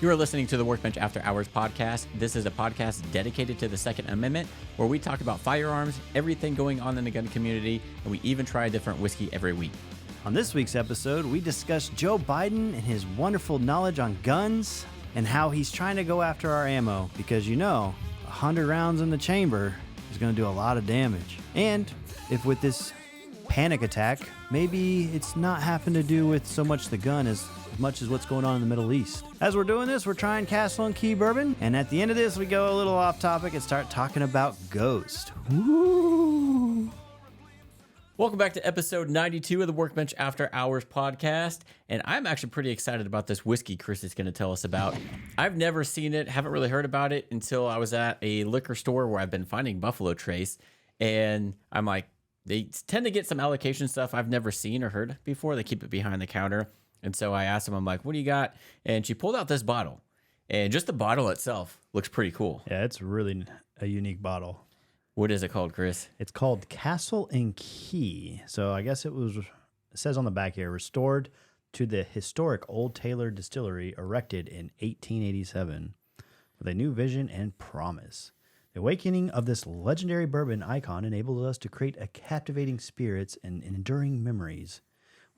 You are listening to the Workbench After Hours podcast. This is a podcast dedicated to the Second Amendment, where we talk about firearms, everything going on in the gun community, and we even try a different whiskey every week. On this week's episode, we discuss Joe Biden and his wonderful knowledge on guns and how he's trying to go after our ammo because, 100 rounds in the chamber is going to do a lot of damage. And if with this panic attack, maybe it's not having to do with so much the gun as much as what's going on in the Middle East. As we're doing this, we're trying Castle and Key bourbon, and at the end of this, we go a little off topic and start talking about Ghost. Woo! Welcome back to episode 92 of the Workbench After Hours podcast, and I'm actually pretty excited about this whiskey Chris is going to tell us about. I've never seen it, haven't really heard about it until I was at a liquor store where I've been finding Buffalo Trace, and I'm like, they tend to get some allocation stuff I've never seen or heard before. They keep it behind the counter. And so I asked him, I'm like, what do you got? And she pulled out this bottle. And just the bottle itself looks pretty cool. Yeah, it's really a unique bottle. What is it called, Chris? It's called Castle and Key. So I guess it says on the back here, restored to the historic Old Taylor Distillery, erected in 1887 with a new vision and promise. The awakening of this legendary bourbon icon enables us to create a captivating spirits and enduring memories.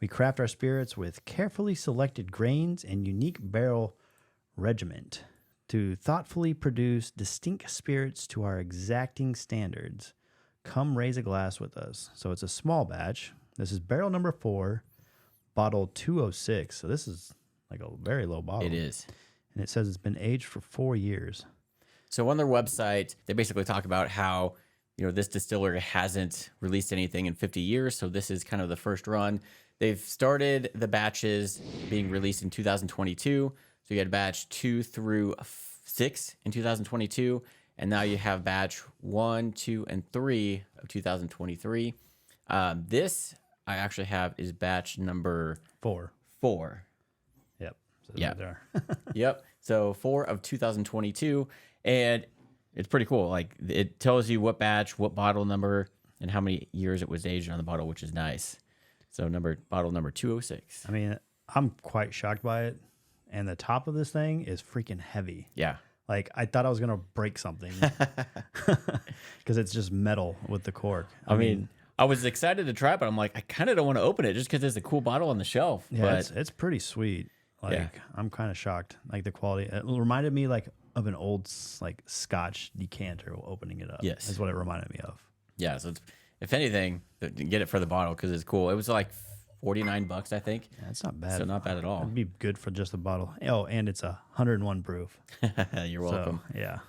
We craft our spirits with carefully selected grains and unique barrel regiment to thoughtfully produce distinct spirits to our exacting standards. Come raise a glass with us. So it's a small batch. This is barrel number 4, bottle 206. So this is like a very low bottle. It is. And it says it's been aged for 4 years. So on their website, they basically talk about how, this distillery hasn't released anything in 50 years. So this is kind of the first run. They've started the batches being released in 2022. So you had batch 2 through 6 in 2022. And now you have batch 1, 2, and 3 of 2023. This I actually have is batch number 4. Yep. So Yeah. right there. Yep. So 4 of 2022. And it's pretty cool. Like, it tells you what batch, what bottle number, and how many years it was aged on the bottle, which is nice. So bottle number 206. I mean, I'm quite shocked by it. And the top of this thing is freaking heavy. Yeah. Like, I thought I was going to break something because it's just metal with the cork. I mean, I was excited to try it, but I'm like, I kind of don't want to open it just because it's a cool bottle on the shelf. Yeah, but it's pretty sweet. Like, Yeah. I'm kind of shocked. Like, the quality. It reminded me, of an old, Scotch decanter opening it up. Yes. That's what it reminded me of. yeah, so if anything, get it for the bottle because it's cool. It was like $49, I think. Yeah, it's not bad. So not bad at all. It'd be good for just the bottle. Oh, and it's 101 proof. You're welcome. So, yeah.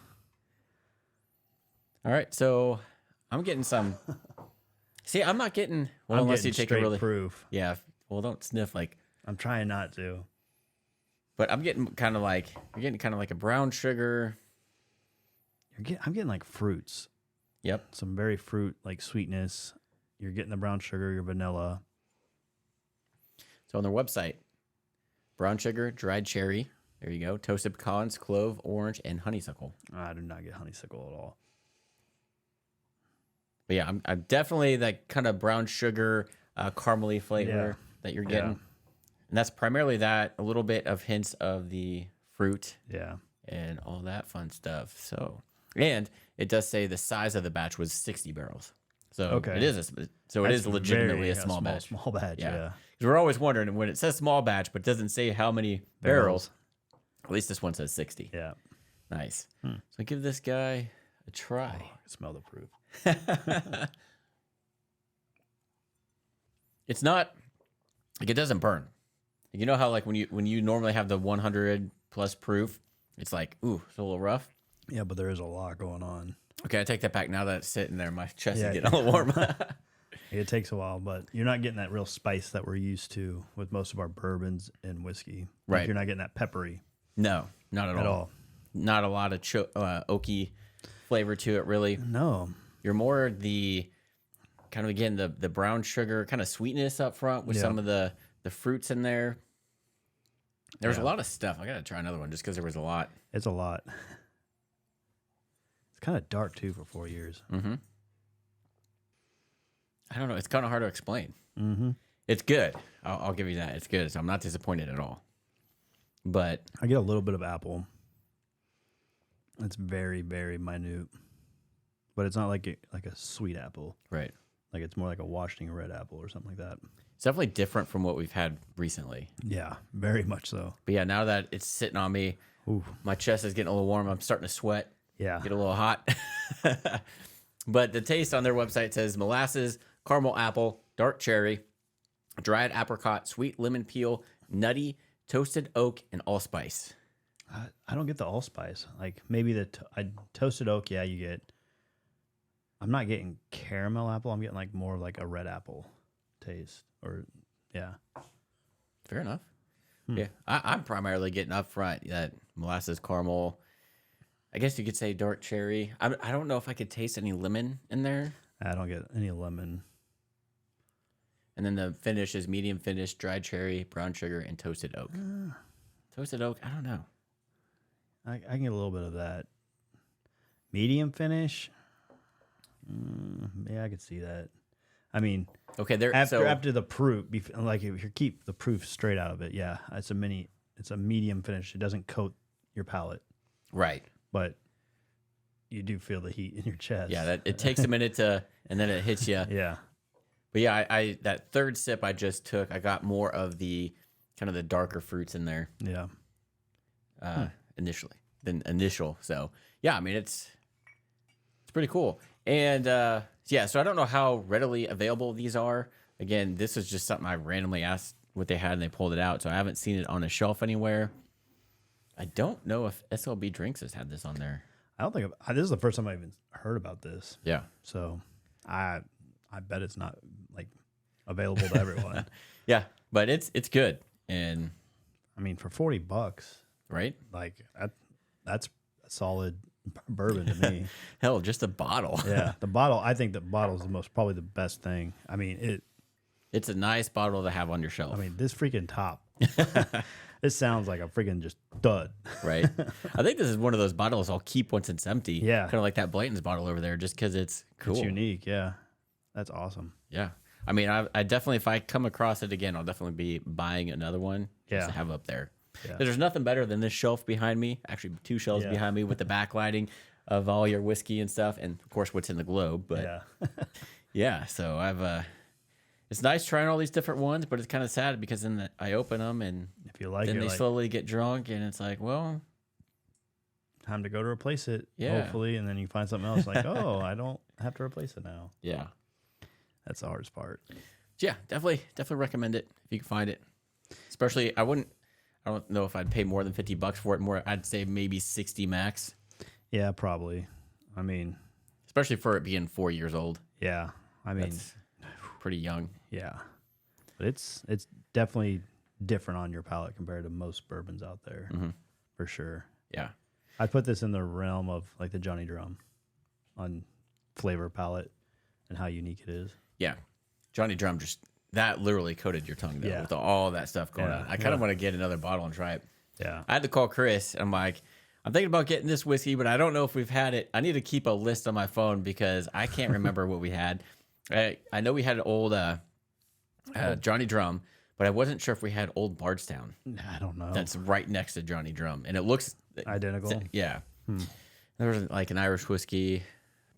All right, so I'm getting some. See, I'm not getting. Well, I'm unless getting you take straight a really. proof. Yeah. Well, don't sniff like. I'm trying not to. But I'm getting kind of like a brown sugar. I'm getting like fruits. Yep. Some very fruit, sweetness. You're getting the brown sugar, your vanilla. So on their website, brown sugar, dried cherry. There you go. Toasted pecans, clove, orange, and honeysuckle. I do not get honeysuckle at all. But yeah, I'm definitely that kind of brown sugar, caramely flavor that you're getting. Yeah. And that's primarily that, a little bit of hints of the fruit Yeah. and all that fun stuff. So, and it does say the size of the batch was 60 barrels. So Okay. it is legitimately a small batch. Small batch, yeah. Because we're always wondering when it says small batch, but doesn't say how many barrels. At least this one says 60. Yeah. Nice. So give this guy a try. I can smell the proof. It's not it doesn't burn. You know how when you normally have the 100 plus proof, it's like, ooh, it's a little rough. Yeah, but there is a lot going on. Okay, I take that back. Now that it's sitting there, my chest Yeah. is getting a little warm. It takes a while, but you're not getting that real spice that we're used to with most of our bourbons and whiskey. Right. You're not getting that peppery No, not at all. Not a lot of oaky flavor to it, really. No. You're more the kind of, again, the brown sugar kind of sweetness up front with some of the fruits in there. There's a lot of stuff. I got to try another one just because there was a lot. It's a lot. It's kind of dark, too, for 4 years. Mm-hmm. I don't know. It's kind of hard to explain. Mm-hmm. It's good. I'll give you that. It's good. So I'm not disappointed at all. But I get a little bit of apple. It's very, very minute, but it's not like a sweet apple. right. Like it's more like a Washington red apple or something like that. It's definitely different from what we've had recently. Yeah, very much so. But yeah, now that it's sitting on me, Ooh. my chest is getting a little warm. I'm starting to sweat, Yeah. get a little hot. But the taste on their website says molasses, caramel apple, dark cherry, dried apricot, sweet lemon peel, nutty, toasted oak, and allspice. I don't get the allspice. Like maybe toasted oak. Yeah, you get. I'm not getting caramel apple. I'm getting like more of like a red apple taste. Or yeah. Fair enough. Yeah, I'm primarily getting up front that molasses, caramel. I guess you could say dark cherry. I don't know if I could taste any lemon in there. I don't get any lemon. And then the finish is medium finish, dried cherry, brown sugar, and toasted oak. Toasted oak, I don't know. I can get a little bit of that. Medium finish. Yeah, I could see that. I mean, Okay, there. after the proof, like if you keep the proof straight out of it, yeah, it's a medium finish. It doesn't coat your palate, right. but you do feel the heat in your chest. Yeah, that it takes a minute and then it hits you. Yeah. But yeah, I that third sip I just took, I got more of the kind of the darker fruits in there. Yeah. Initial. So yeah, I mean it's pretty cool. And yeah, so I don't know how readily available these are. Again, this is just something I randomly asked what they had and they pulled it out. So I haven't seen it on a shelf anywhere. I don't know if SLB Drinks has had this on there. I don't think this is the first time I even heard about this. Yeah. So I bet it's not like available to everyone. Yeah, but it's good. And I mean, for $40, right? like that's a solid bourbon to me. Hell, just a bottle. Yeah, the bottle. I think the bottle is probably the best thing. I mean, It's a nice bottle to have on your shelf. I mean, this freaking top. This sounds like a freaking just dud. Right. I think this is one of those bottles I'll keep once it's empty. Yeah. Kind of like that Blanton's bottle over there, just because it's cool. It's unique. Yeah, that's awesome. Yeah. I mean, I definitely, if I come across it again, I'll definitely be buying another one just Yeah. to have up there. Yeah. There's nothing better than this shelf behind me. Actually, two shelves Yeah. behind me with the backlighting of all your whiskey and stuff, and of course, what's in the globe. But Yeah. yeah, so I've it's nice trying all these different ones, but it's kind of sad because then I open them and If you like then it, they like, slowly get drunk, and it's like, well, time to go to replace it. Yeah. Hopefully, and then you find something else. Like, oh, I don't have to replace it now. yeah. That's the hardest part. Yeah, definitely recommend it if you can find it. Especially, I don't know if I'd pay more than $50 for it. More, I'd say maybe 60 max. Yeah, probably. I mean, Especially for it being 4 years old. yeah. I mean, That's pretty young. yeah. But it's definitely different on your palate compared to most bourbons out there, for sure. Yeah. I put this in the realm of like the Johnny Drum on flavor palette and how unique it is. Yeah. Johnny Drum that literally coated your tongue though, Yeah. with all that stuff going Yeah, on. I kind of want to get another bottle and try it. Yeah. I had to call Chris. I'm like, I'm thinking about getting this whiskey, but I don't know if we've had it. I need to keep a list on my phone because I can't remember what we had. I know we had an old Johnny Drum, but I wasn't sure if we had Old Bardstown. I don't know. That's right next to Johnny Drum, and it looks identical. Yeah. There was like an Irish whiskey.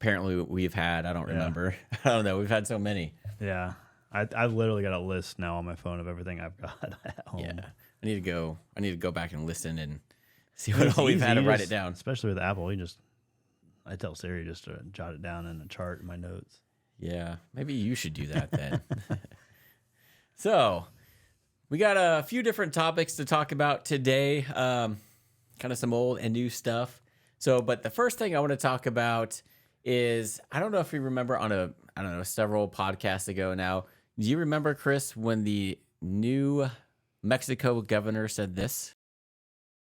Apparently, we've had. I don't remember. I don't know. We've had so many. Yeah. I've literally got a list now on my phone of everything I've got at home. Yeah. I need to go back and listen and see what all we've had and write it down. Especially with Apple, I tell Siri just to jot it down in a chart in my notes. Yeah, maybe you should do that then. So, we got a few different topics to talk about today, kind of some old and new stuff. So, but the first thing I want to talk about is, I don't know if you remember several podcasts ago now. Do you remember, Chris, when the New Mexico governor said this?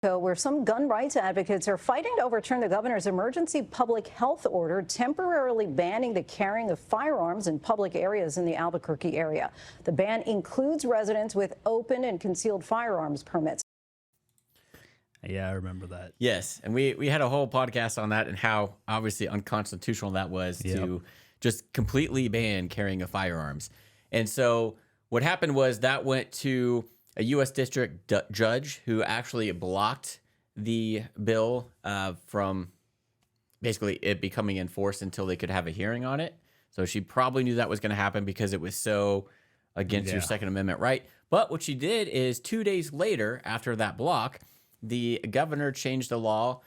Where some gun rights advocates are fighting to overturn the governor's emergency public health order temporarily banning the carrying of firearms in public areas in the Albuquerque area. The ban includes residents with open and concealed firearms permits. Yeah, I remember that. Yes, and we had a whole podcast on that and how obviously unconstitutional that was to just completely ban carrying of firearms. And so what happened was that went to a U.S. district judge who actually blocked the bill from basically it becoming enforced until they could have a hearing on it. So she probably knew that was going to happen because it was so against your Second Amendment right. But what she did is 2 days later, after that block, the governor changed the law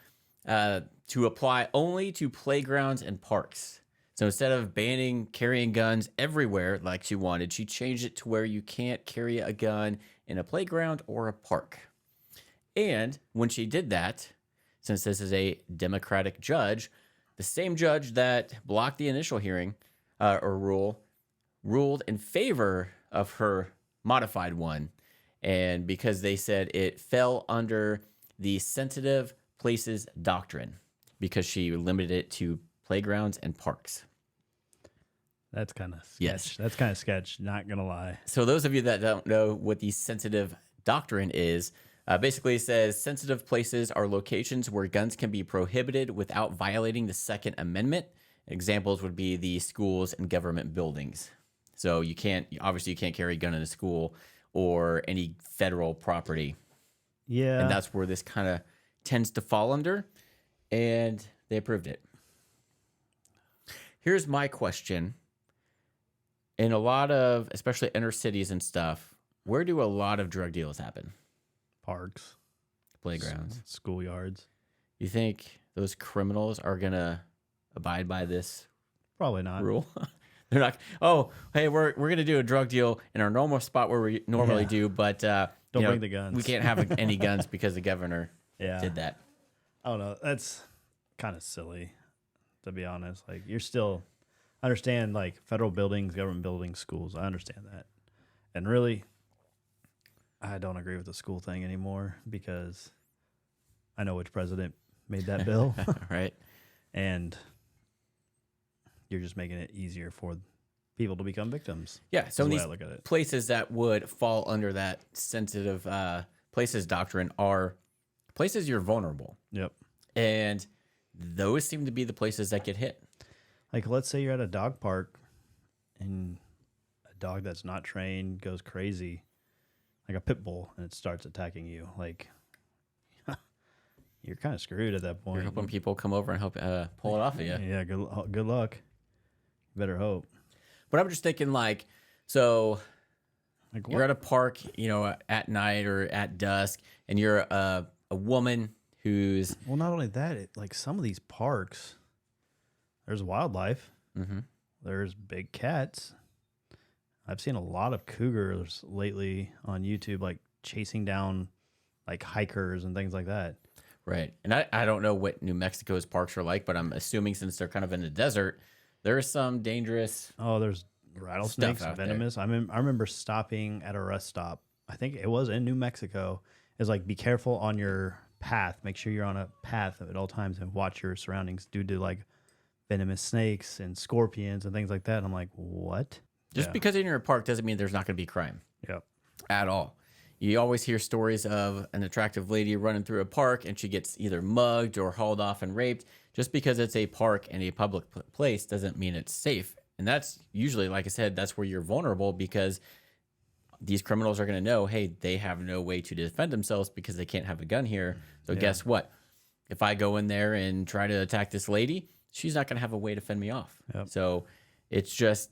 to apply only to playgrounds and parks. So instead of banning carrying guns everywhere like she wanted, she changed it to where you can't carry a gun in a playground or a park. And when she did that, since this is a Democratic judge, the same judge that blocked the initial hearing ruled in favor of her modified one. And because they said it fell under the sensitive places doctrine because she limited it to playgrounds and parks. That's kind of sketch. Yes. That's kind of sketch, not going to lie. So those of you that don't know what the sensitive doctrine is, basically says sensitive places are locations where guns can be prohibited without violating the Second Amendment. Examples would be the schools and government buildings. So you can't carry a gun in a school or any federal property. Yeah. And that's where this kind of tends to fall under, and they approved it. Here's my question. In a lot of, especially inner cities and stuff, where do a lot of drug deals happen? Parks, Playgrounds, schoolyards. You think those criminals are gonna abide by this Probably not. rule? They're not. Oh, hey, we're gonna do a drug deal in our normal spot where we normally do, but Don't bring the guns. We can't have any guns because the governor did that. I don't know. That's kind of silly, to be honest. Like, you're still understand like federal buildings, government buildings, schools. I understand that, and really, I don't agree with the school thing anymore because I know which president made that bill. Right. And you're just making it easier for people to become victims. Yeah. So is the way these I look at it. places that would fall under that sensitive places doctrine are places you're vulnerable. Yep. And those seem to be the places that get hit. Like, let's say you're at a dog park and a dog that's not trained goes crazy, like a pit bull, and it starts attacking you. Like, you're kind of screwed at that point. You're hoping people come over and help pull it off of you. Yeah, good luck. Better hope. But I'm just thinking, like, so Like, you're at a park, at night or at dusk, and you're a woman who's... Well, not only that, like some of these parks, there's wildlife. Mm-hmm. There's big cats. I've seen a lot of cougars lately on YouTube, like chasing down like hikers and things like that. Right. And I don't know what New Mexico's parks are like, but I'm assuming since they're kind of in the desert, there's some dangerous... Oh, there's rattlesnakes, out venomous. I remember stopping at a rest stop. I think it was in New Mexico. It's like, be careful on your path. Make sure you're on a path at all times and watch your surroundings due to like venomous snakes and scorpions and things like that. And I'm like, what? Just because you're in a park doesn't mean there's not going to be crime. Yep. At all. You always hear stories of an attractive lady running through a park and she gets either mugged or hauled off and raped. Just because it's a park and a public place doesn't mean it's safe. And that's usually, like I said, that's where you're vulnerable because these criminals are going to know, hey, they have no way to defend themselves because they can't have a gun here. So guess what? If I go in there and try to attack this lady, she's not going to have a way to fend me off. Yep. So it's just...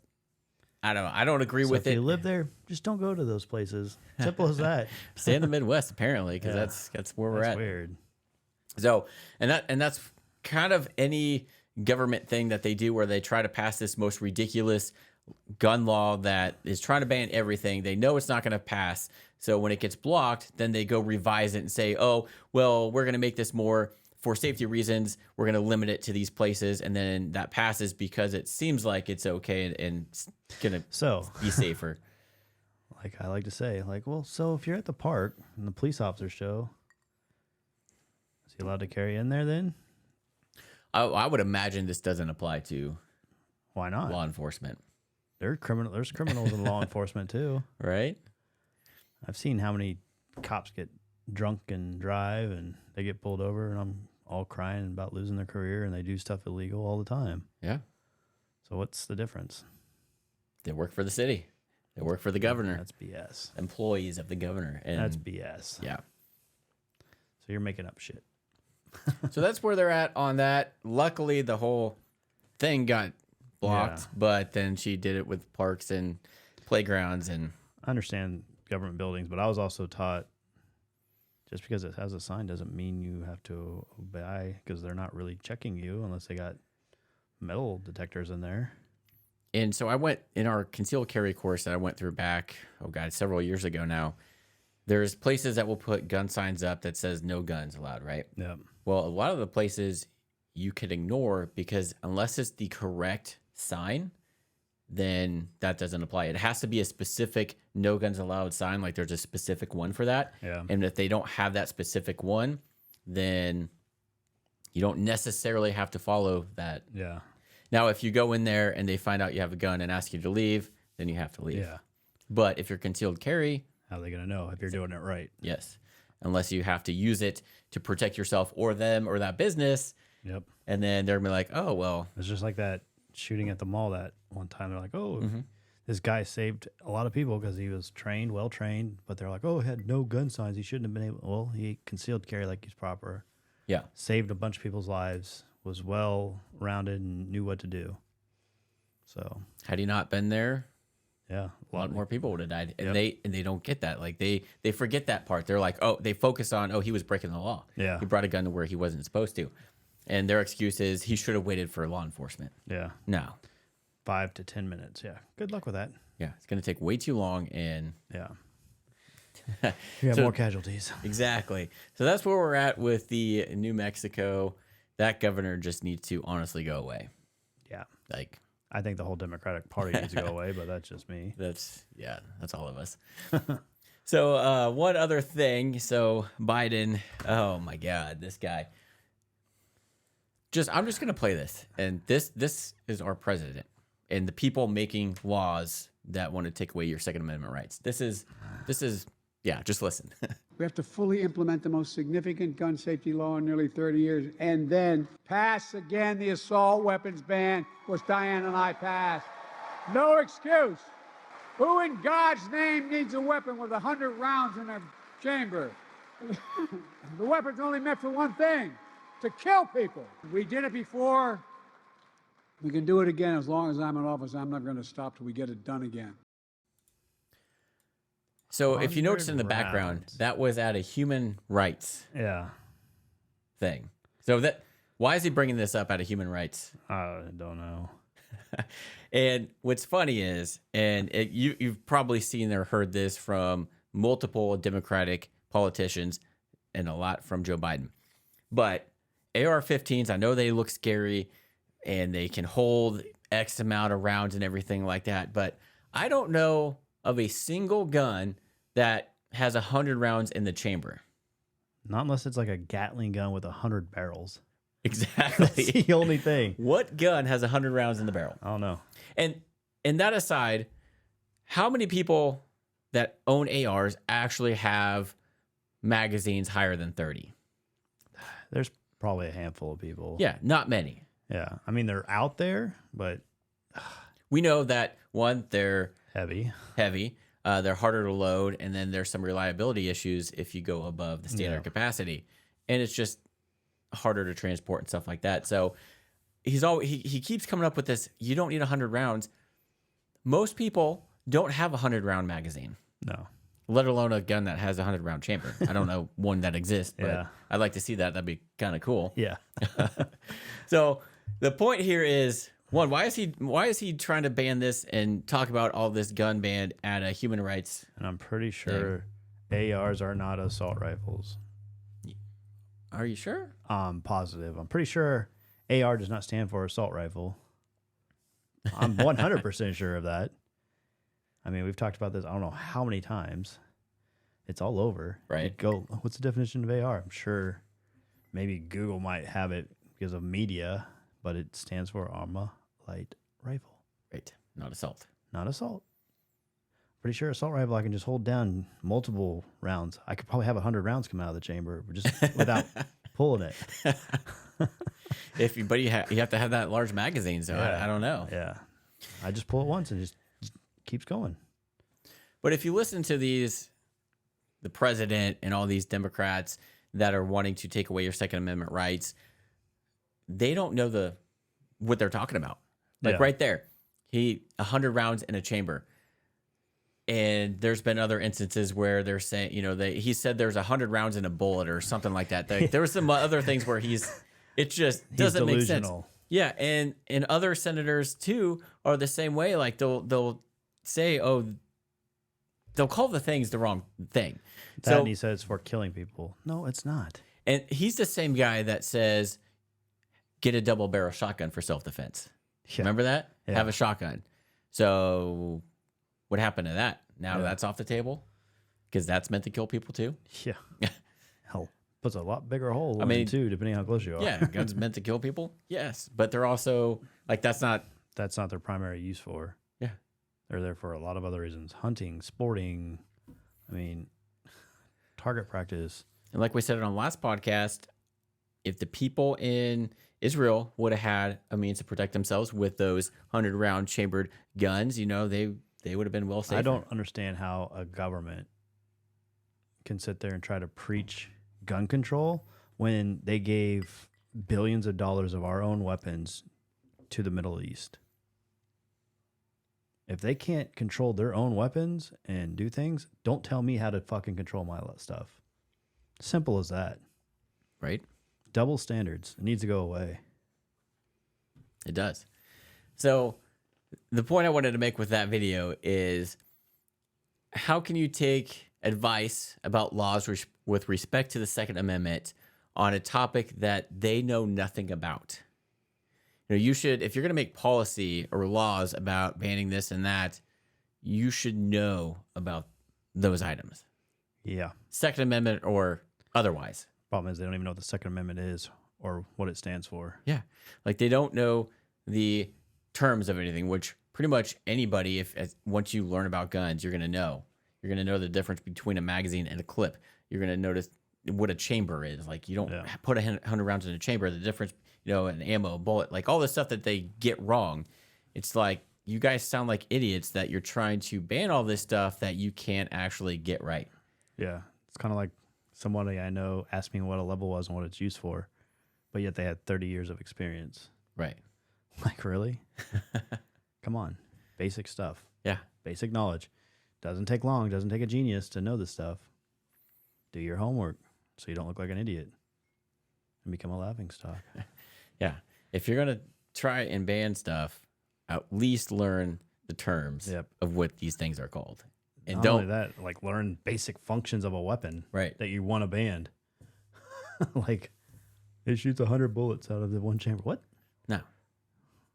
I don't know. I don't agree with if it. you live there, just don't go to those places. Simple as that. Stay in the Midwest, apparently, because that's where we're at. Weird. So, and that's kind of any government thing that they do where they try to pass this most ridiculous gun law that is trying to ban everything. They know it's not going to pass. So when it gets blocked, then they go revise it and say, oh, well, we're going to make this more for safety reasons. We're going to limit it to these places. And then that passes because it seems like it's okay and going to be safer. Like I like to say, like, well, so if you're at the park and the police officers show, is he allowed to carry in there then? I would imagine this doesn't apply to Why not? law enforcement. There's criminals in law enforcement too. Right? I've seen how many cops get drunk and drive and they get pulled over and I'm all crying about losing their career and they do stuff illegal all the time. Yeah. So what's the difference? They work for the city. They work for the governor. That's BS. Employees of the governor. And That's BS. yeah. So you're making up shit. So that's where they're at on that. Luckily, the whole thing got blocked, but then she did it with parks and playgrounds. And I understand government buildings, but I was also taught just because it has a sign doesn't mean you have to obey, because they're not really checking you unless they got metal detectors in there. And so I went in our concealed carry course that I went through back, several years ago now. There's places that will put gun signs up that says no guns allowed, right? Yeah. Well, a lot of the places you can ignore because unless it's the correct sign, then that doesn't apply. It has to be a specific no guns allowed sign. Like there's a specific one for that. Yeah. And if they don't have that specific one, then you don't necessarily have to follow that. Yeah. Now, if you go in there and they find out you have a gun and ask you to leave, then you have to leave. Yeah. But if you're concealed carry, how are they going to know if you're doing it right? Yes. Unless you have to use it to protect yourself or them or that business. Yep. And then they're going to be like, oh, well. It's just like that shooting at the mall that one time. They're like, oh, this guy saved a lot of people because he was trained, well trained. But they're like, oh, he had no gun signs. He shouldn't have been able. Well, he concealed carry like he's proper. Yeah. Saved a bunch of people's lives. Was well rounded and knew what to do. So had he not been there, yeah, a lot more people would have died. And Yep. they don't get that. Like they forget that part. They're like, oh, they focus on, oh, he was breaking the law. Yeah. He brought a gun to where he wasn't supposed to. And their excuse is he should have waited for law enforcement. Yeah. No. 5 to 10 minutes. Yeah. Good luck with that. Yeah. It's going to take way too long. And yeah. You have So- more casualties. exactly. So that's where we're at with the New Mexico. That governor just needs to honestly go away. Yeah. Like, I think the whole Democratic Party needs to go away, but that's just me. that's all of us. So one other thing. So Biden, oh my God, this guy. I'm just gonna play this, and this is our president and the people making laws that want to take away your Second Amendment rights. This is just listen. We have to fully implement the most significant gun safety law in nearly 30 years and then pass again the assault weapons ban, which Diane and I passed. No excuse. Who in God's name needs a weapon with 100 rounds in a chamber? The weapon's only meant for one thing, to kill people. We did it before. We can do it again. As long as I'm in office, I'm not going to stop till we get it done again. So if you notice in the 100 background, rounds. that was at a human rights Yeah. thing. So why is he bringing this up at a human rights? I don't know. And what's funny is, you've probably seen or heard this from multiple Democratic politicians and a lot from Joe Biden. But AR-15s, I know they look scary and they can hold X amount of rounds and everything like that. But I don't know of a single gun that has 100 rounds in the chamber. Not unless it's like a Gatling gun with 100 barrels. That's Exactly. the only thing. What gun has 100 rounds in the barrel? I don't know. And that aside, how many people that own ARs actually have magazines higher than 30? There's probably a handful of people. Yeah, not many. Yeah. I mean, they're out there, but We know that, one, they're heavy. heavy, they're harder to load, and then there's some reliability issues if you go above the standard Yeah. capacity. And it's just harder to transport and stuff like that. So he keeps coming up with this, you don't need 100 rounds. Most people don't have a 100-round magazine, No. let alone a gun that has a 100-round chamber. I don't know one that exists, but Yeah. I'd like to see that. That'd be kind of cool. Yeah. So the point here is, one, why is he trying to ban this and talk about all this gun ban at a human rights? And I'm pretty sure ARs are not assault rifles. Are you sure? I'm positive. I'm pretty sure AR does not stand for assault rifle. I'm 100% sure of that. I mean, we've talked about this, I don't know how many times. It's all over. Right. You go, what's the definition of AR? I'm sure maybe Google might have it because of media, but it stands for Arma Light Rifle, Right. Not assault. not assault. Pretty sure assault rifle, I can just hold down multiple rounds. I could probably have 100 rounds come out of the chamber just without pulling it. But you have to have that large magazine, so Yeah. I don't know. Yeah. I just pull it once and just keeps going. But if you listen to the president and all these Democrats that are wanting to take away your Second Amendment rights, they don't know what they're talking about. Like right there, 100 rounds in a chamber. And there's been other instances where they're saying, he said there's 100 rounds in a bullet or something like that. There were some other things where it just doesn't make sense. Yeah, and other senators too are the same way. Like they'll say, they'll call the things the wrong thing. And he says for killing people. No, it's not. And he's the same guy that says, get a double barrel shotgun for self-defense. Yeah. Remember that? Yeah. Have a shotgun. So what happened to that? Now that's off the table? Because that's meant to kill people too? Yeah. Hell, puts a lot bigger hole in it too, depending how close you are. Yeah, guns meant to kill people? Yes. But they're also, that's not their primary use for. Yeah. They're there for a lot of other reasons. Hunting, sporting, target practice. And like we said on the last podcast, if the people in Israel would have had a means to protect themselves with those 100-round chambered guns, they would have been well safer. I don't understand how a government can sit there and try to preach gun control when they gave billions of dollars of our own weapons to the Middle East. If they can't control their own weapons and do things, don't tell me how to fucking control my stuff. Simple as that. Right? Double standards. It needs to go away. It does. So the point I wanted to make with that video is, how can you take advice about laws with respect to the Second Amendment on a topic that they know nothing about? You should, if you're going to make policy or laws about banning this and that, you should know about those items. Yeah. Second Amendment or otherwise. Problem is they don't even know what the Second Amendment is or what it stands for. Yeah. Like they don't know the terms of anything, which pretty much anybody, once you learn about guns, you're going to know. You're going to know the difference between a magazine and a clip. You're going to notice what a chamber is. Like you don't put 100 rounds in a chamber. The difference, an ammo, a bullet, like all the stuff that they get wrong. It's like, you guys sound like idiots that you're trying to ban all this stuff that you can't actually get right. Yeah. It's kind of like somebody I know asked me what a level was and what it's used for, but yet they had 30 years of experience. Right. Like, really? Come on. Basic stuff. Yeah. Basic knowledge. Doesn't take long. Doesn't take a genius to know this stuff. Do your homework so you don't look like an idiot and become a laughingstock. Yeah. If you're going to try and ban stuff, at least learn the terms of what these things are called. And Not only that, like learn basic functions of a weapon that you want to ban. Like, it shoots 100 bullets out of the one chamber. What? No.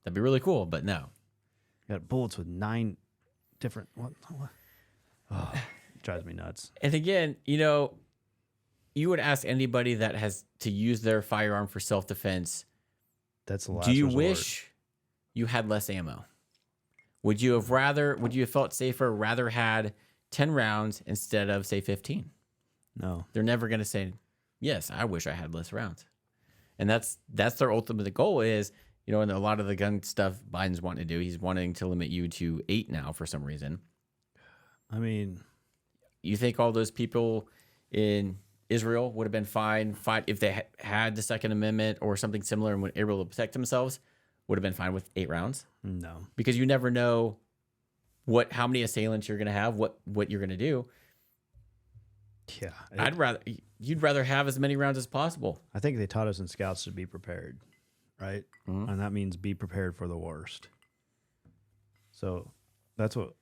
That'd be really cool, but no. You got bullets with 9 different... What? Oh, it drives me nuts. And again, you would ask anybody that has to use their firearm for self-defense, that's the last do you resort. wish you had less ammo? Would you have felt safer, rather had 10 rounds instead of, say, 15? No. They're never going to say, yes, I wish I had less rounds. And that's their ultimate goal is, and a lot of the gun stuff Biden's wanting to do, he's wanting to limit you to 8 now for some reason. I mean, you think all those people in Israel would have been fine if they had the Second Amendment or something similar and were able to protect themselves, would have been fine with 8 rounds? No. Because you never know how many assailants you're going to have, what you're going to do. Yeah. You'd rather have as many rounds as possible. I think they taught us in Scouts to be prepared, right? Mm-hmm. And that means be prepared for the worst. So that's what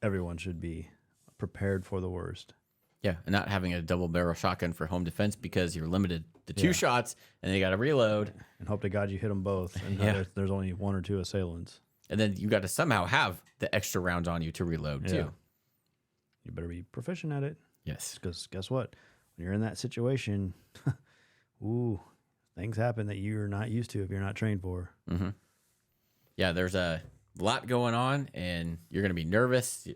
everyone should be, prepared for the worst. Yeah, and not having a double barrel shotgun for home defense because you're limited to 2 shots and they got to reload. And hope to God you hit them both and there's only 1 or 2 assailants. And then you got to somehow have the extra rounds on you to reload too. You better be proficient at it. Yes. Because guess what? When you're in that situation, things happen that you're not used to if you're not trained for. Mm-hmm. Yeah, there's a lot going on and you're going to be nervous.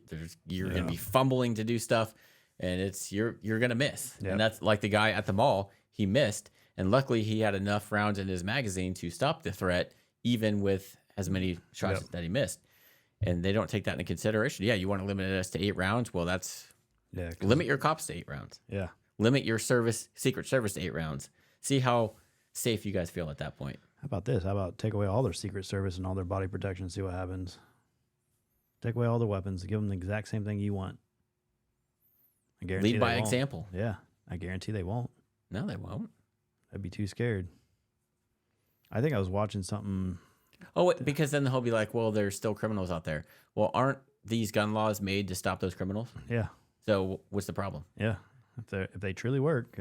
You're going to be fumbling to do stuff. And you're going to miss. Yep. And that's like the guy at the mall, he missed. And luckily he had enough rounds in his magazine to stop the threat, even with as many shots that he missed. and they don't take that into consideration. Yeah, you want to limit us to 8 rounds? Well, that's limit your cops to 8 rounds. Yeah. Limit your Secret Service to 8 rounds. See how safe you guys feel at that point. How about this? How about take away all their Secret Service and all their body protection and see what happens? Take away all their weapons. Give them the exact same thing you want. I guarantee Lead by they won't. example. Yeah. I guarantee they won't. No, they won't. I'd be too scared. I think I was watching something. Oh, because then he'll be like, well, there's still criminals out there. Well, aren't these gun laws made to stop those criminals? Yeah. So what's the problem? Yeah. If they truly work,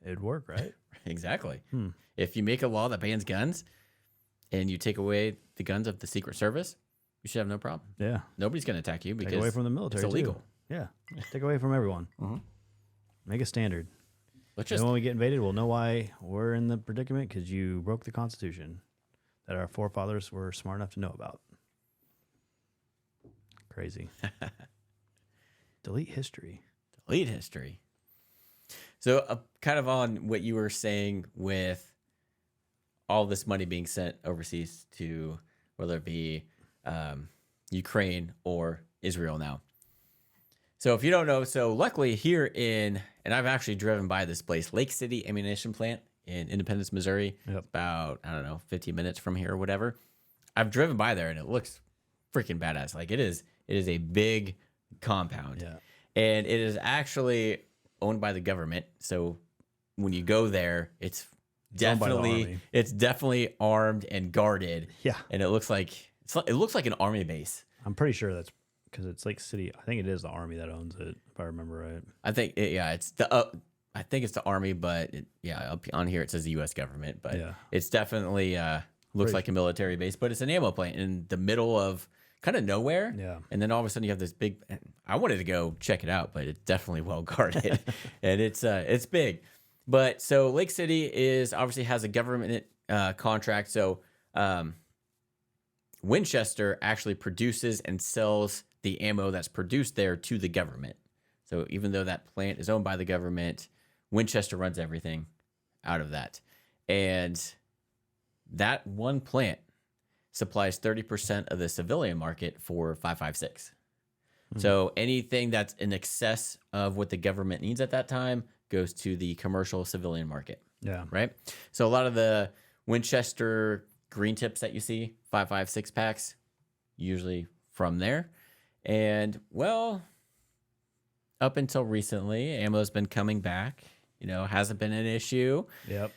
it'd work, right? Exactly. If you make a law that bans guns and you take away the guns of the Secret Service, you should have no problem. Yeah. Nobody's going to attack you because Take away from the military. it's illegal. Too. Yeah. Take away from everyone. Make a standard. Let's And just when we get invaded, we'll know why we're in the predicament because you broke the Constitution that our forefathers were smart enough to know about. Crazy. Delete history. delete history. So kind of on what you were saying with all this money being sent overseas to whether it be Ukraine or Israel now. So if you don't know, so luckily here and I've actually driven by this place, Lake City Ammunition Plant in Independence, Missouri. Yep. About, 15 minutes from here or whatever. I've driven by there and it looks freaking badass. Like it is a big compound. Yeah. And it is actually owned by the government. So when you go there, it's owned by the definitely Army. it's definitely armed and guarded. Yeah. And it looks like an army base. I'm pretty sure that's because it's Lake City. I think it is the Army that owns it, if I remember right. I think it's the army, but up on here it says the U.S. government, but Yeah. it's definitely looks like a military base, but it's an ammo plant in the middle of kind of nowhere. Yeah. And then all of a sudden you have this big. I wanted to go check it out, but it's definitely well guarded, and it's big. But so Lake City obviously has a government contract. So Winchester actually produces and sells the ammo that's produced there to the government. So even though that plant is owned by the government, Winchester runs everything out of that. And that one plant supplies 30% of the civilian market for 5.56. So anything that's in excess of what the government needs at that time goes to the commercial civilian market. Yeah. Right? So a lot of the Winchester green tips that you see, 5.56 packs, usually from there. And well, up until recently, ammo's been coming back. Hasn't been an issue. Yep.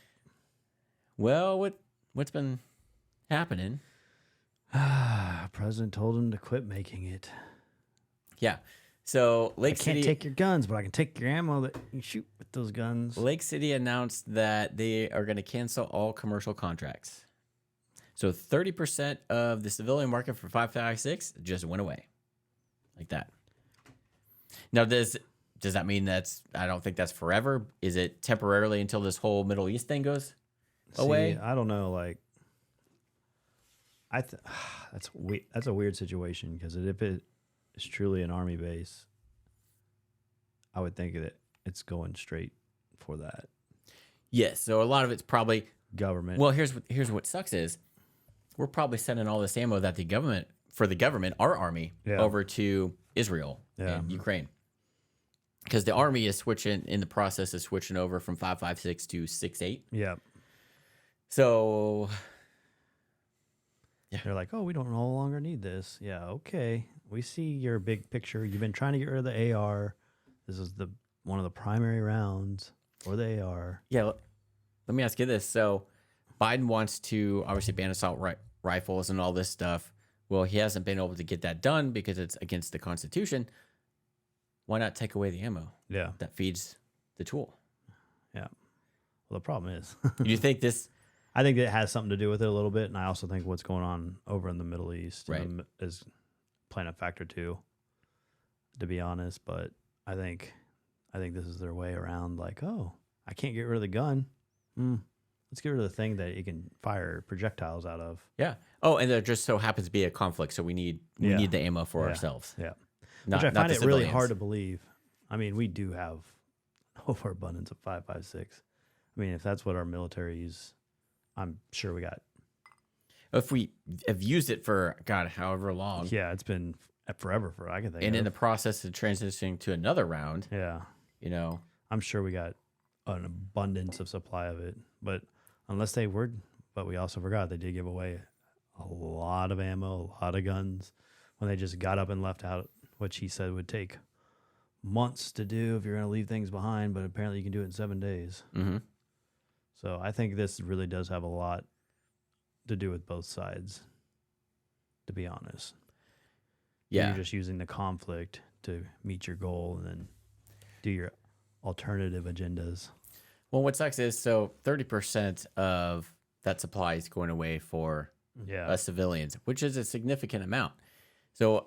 Well, what's been happening? President told him to quit making it. Yeah. So I Lake can't City take your guns, but I can take your ammo that you shoot with those guns. Lake City announced that they are going to cancel all commercial contracts. So 30% of the civilian market for 5.56 just went away. Like that. Now, does that mean I don't think that's forever? Is it temporarily until this whole Middle East thing goes away? I don't know. Like, that's a weird situation because if it is truly an army base, I would think that it's going straight for that Yes. So a lot of it's probably government. well. Here's what sucks is we're probably sending all this ammo that the government, our army, Yeah. over to Israel Yeah. and Ukraine. Because the army is in the process of switching over from 5.56 to 6.8. Yeah. So They're like, oh, we don't no longer need this. Yeah, okay. We see your big picture. You've been trying to get rid of the AR. This is one of the primary rounds for the AR. yeah, let me ask you this. So Biden wants to obviously ban assault rifles and all this stuff. Well, he hasn't been able to get that done because it's against the Constitution. Why not take away the ammo Yeah. that feeds the tool? Yeah. Well, the problem is, Do you think this? I think it has something to do with it a little bit, and I also think what's going on over in the Middle East Right. is playing a factor too. To be honest, but I think this is their way around. Like, oh, I can't get rid of the gun. Let's get rid of the thing that you can fire projectiles out of. Yeah. Oh, and there just so happens to be a conflict, so we need the ammo for Yeah. ourselves. Yeah. Not, Which I not find the it really civilians. hard to believe. I mean, we do have overabundance of 5.56. I mean, if that's what our military is, I'm sure we got if we have used it for God, however long, Yeah, it's been forever for I can think and of. in the process of transitioning to another round, Yeah. you know, I'm sure we got an abundance of supply of it, but but we also forgot they did give away a lot of ammo, a lot of guns when they just got up and left out what she said would take months to do if you're going to leave things behind, but apparently you can do it in 7 days. mm-hmm. So I think this really does have a lot to do with both sides, to be honest. Yeah. You're just using the conflict to meet your goal and then do your alternative agendas. Well, what sucks is 30% of that supply is going away for Yeah. civilians, which is a significant amount. So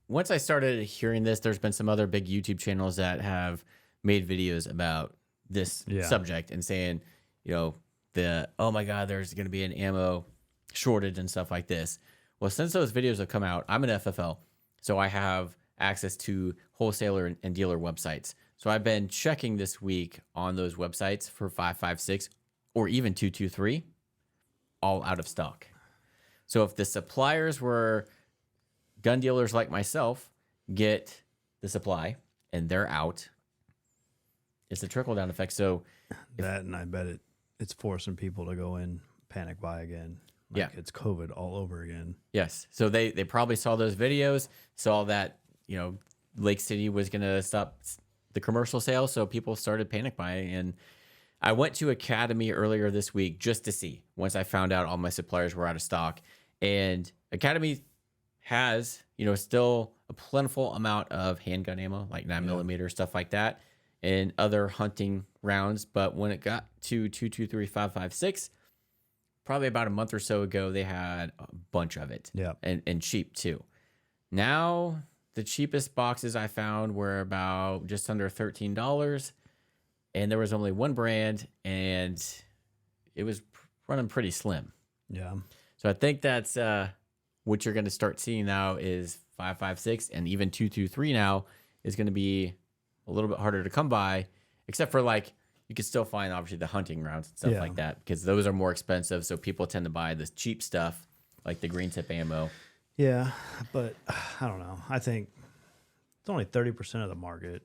once I started hearing this, there's been some other big YouTube channels that have made videos about this subject and saying, oh my God, there's going to be an ammo shortage and stuff like this. Well, since those videos have come out, I'm an FFL, so I have access to wholesaler and dealer websites. So I've been checking this week on those websites for 5.56 or even 2.23, all out of stock. So if the suppliers were gun dealers like myself, get the supply and they're out, it's a trickle down effect. So and I bet it's forcing people to go in panic buy again. It's COVID all over again. Yes. So they probably saw those videos, saw that, Lake City was going to stop the commercial sales. So people started panic buying. And I went to Academy earlier this week just to see, once I found out all my suppliers were out of stock. And Academy has, still a plentiful amount of handgun ammo, like 9mm, stuff like that, and other hunting rounds. But when it got to 2.23, 5.56, probably about a month or so ago, they had a bunch of it. Yeah. And cheap too. Now, the cheapest boxes I found were about just under $13. And there was only one brand, and it was running pretty slim. Yeah. So I think that's what you're going to start seeing now is 5.56, and even 2.23 now is going to be a little bit harder to come by, except for you can still find obviously the hunting rounds and stuff like that, because those are more expensive. So people tend to buy this cheap stuff like the green tip ammo. Yeah, but I don't know. I think it's only 30% of the market.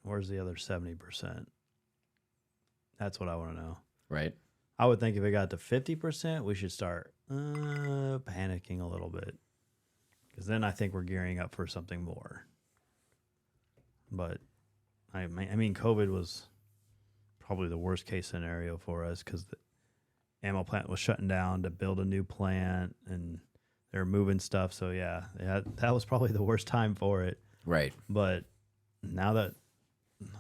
Where's the other 70%? That's what I want to know. Right. I would think if it got to 50%, we should start panicking a little bit, because then I think we're gearing up for something more. But I mean, COVID was probably the worst case scenario for us, because the ammo plant was shutting down to build a new plant, and they're moving stuff. So yeah, that was probably the worst time for it. Right. But now that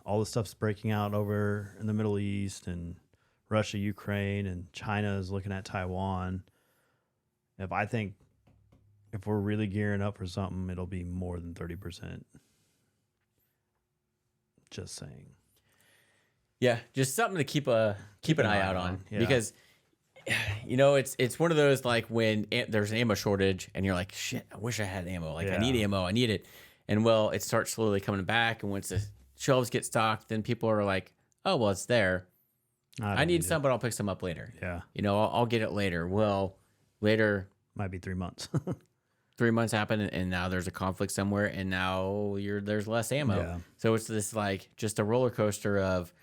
all the stuff's breaking out over in the Middle East, and Russia, Ukraine, and China is looking at Taiwan, if we're really gearing up for something, it'll be more than 30%. Just saying. Yeah, just something to keep an eye out on, yeah. because it's one of those when there's an ammo shortage and you're like, shit, I wish I had ammo. I need ammo, I need it. And it starts slowly coming back, and once the shelves get stocked, then people are like, oh, well, it's there. I need some, but I'll pick some up later. Yeah. I'll get it later. Well, later might be 3 months. 3 months happen, and now there's a conflict somewhere, and now there's less ammo. Yeah. So it's this just a roller coaster of,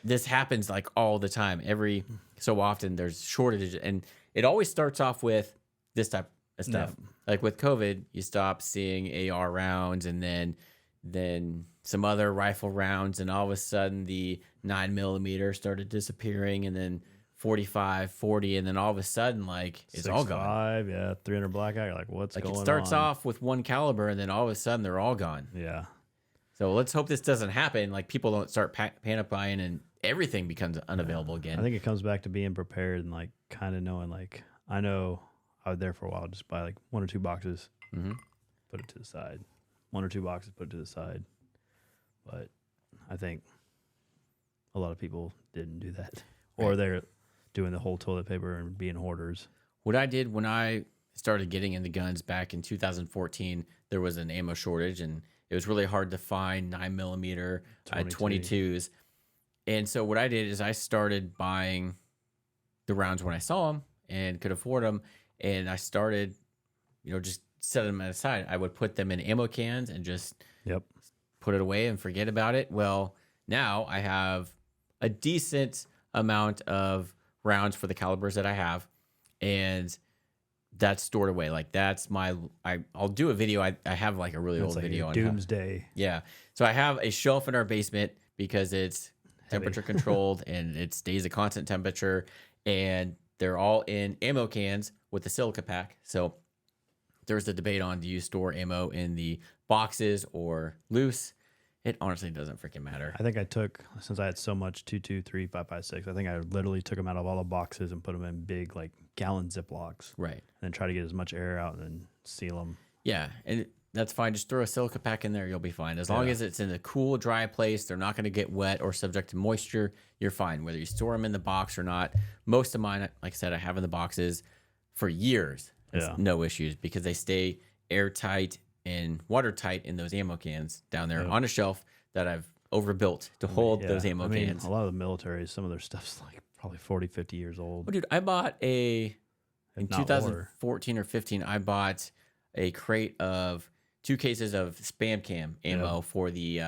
this happens all the time. Every so often there's shortages, and it always starts off with this type of stuff. Yeah. With COVID, you stop seeing AR rounds, and then some other rifle rounds, and all of a sudden the 9mm started disappearing, and then 45, 40, and then all of a sudden it's all gone. 6.5, 300 blackout. You're like, what's going on? It starts off with one caliber, and then all of a sudden they're all gone. Yeah. So let's hope this doesn't happen. People don't start panic buying and everything becomes unavailable again. I think it comes back to being prepared and kind of knowing, I know I was there for a while, just buy 1 or 2 boxes, put it to the side. 1 or 2 boxes, put it to the side. But I think a lot of people didn't do that. Right. Or they're doing the whole toilet paper and being hoarders. What I did when I started getting into guns back in 2014, there was an ammo shortage, and it was really hard to find 9mm 22s. And so what I did is I started buying the rounds when I saw them, and could afford them. And I started, just setting them aside. I would put them in ammo cans and just put it away and forget about it. Well, now I have a decent amount of rounds for the calibers that I have, and that's stored away. Like that's I'll do a video. I have like a really old video on Doomsday. Yeah. So I have a shelf in our basement because it's temperature controlled and it stays a constant temperature, and they're all in ammo cans with the silica pack. So there's a debate on, do you store ammo in the boxes or loose? It honestly doesn't freaking matter. I think I took, since I had so much 223, 556, I think I literally took them out of all the boxes and put them in big, like, gallon Ziplocs. Right. And then try to get as much air out and then seal them. Yeah, and that's fine. Just throw a silica pack in there. You'll be fine. As long as it's in a cool, dry place, they're not going to get wet or subject to moisture. You're fine, whether you store them in the box or not. Most of mine, like I said, I have in the boxes for years. It's no issues because they stay airtight and watertight in those ammo cans down there on a shelf that I've overbuilt to hold those ammo cans. A lot of the military, some of their stuff's like probably 40, 50 years old. Well, dude, I bought in 2014 or 15, I bought a crate of 2 cases of Spam Cam ammo for the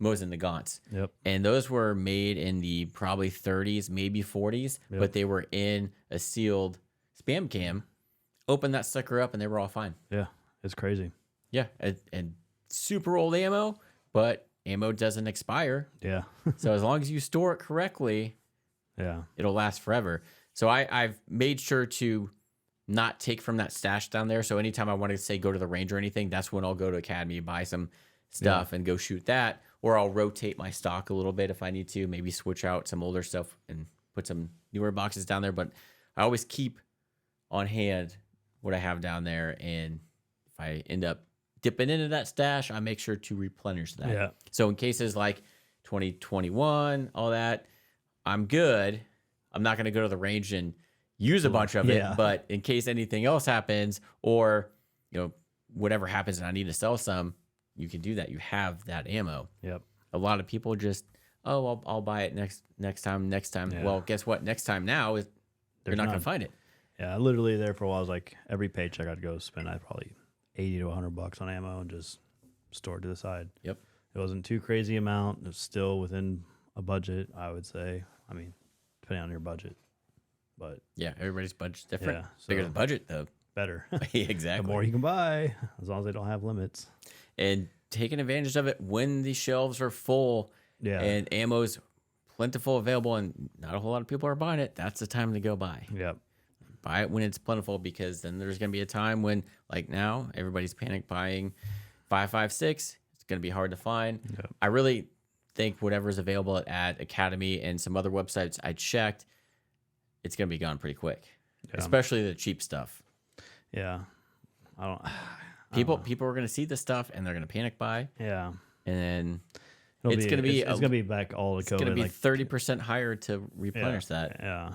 Mosin the Gaunts. Yep. And those were made in the probably 30s, maybe 40s, but they were in a sealed Spam Cam. Opened that sucker up and they were all fine. Yeah, it's crazy. Yeah, and super old ammo, but ammo doesn't expire. Yeah. So as long as you store it correctly, it'll last forever. So I've made sure to not take from that stash down there. So anytime I want to say go to the range or anything, that's when I'll go to Academy, buy some stuff and go shoot that. Or I'll rotate my stock a little bit if I need to, maybe switch out some older stuff and put some newer boxes down there. But I always keep on hand what I have down there. And if I end up dipping into that stash, I make sure to replenish that. Yeah. So in cases like 2021, all that, I'm good. I'm not going to go to the range and use a bunch of it, but in case anything else happens or, whatever happens and I need to sell some, you can do that. You have that ammo. Yep. A lot of people just, I'll buy it next time. Yeah. Well, guess what? Next time now is you're not going to find it. Yeah, literally there for a while, I was like, every paycheck I'd go spend, I'd probably $80 to $100 on ammo and just store it to the side. Yep. It wasn't too crazy amount. It was still within a budget, I would say. I mean, depending on your budget. But yeah, everybody's budget's different. Yeah, Bigger so the budget, the better. exactly. The more you can buy, as long as they don't have limits. And taking advantage of it when the shelves are full and ammo's plentiful available and not a whole lot of people are buying it, that's the time to go buy. Yep. Buy it when it's plentiful, because then there's going to be a time when, like now, everybody's panic buying 5.56. It's going to be hard to find. Yep. I really think whatever's available at Academy and some other websites I checked, it's going to be gone pretty quick, especially the cheap stuff. Yeah. People are going to see the stuff and they're going to panic buy. Yeah. And then It's going to be back all to it's COVID. going to be like 30% higher to replenish that. Yeah.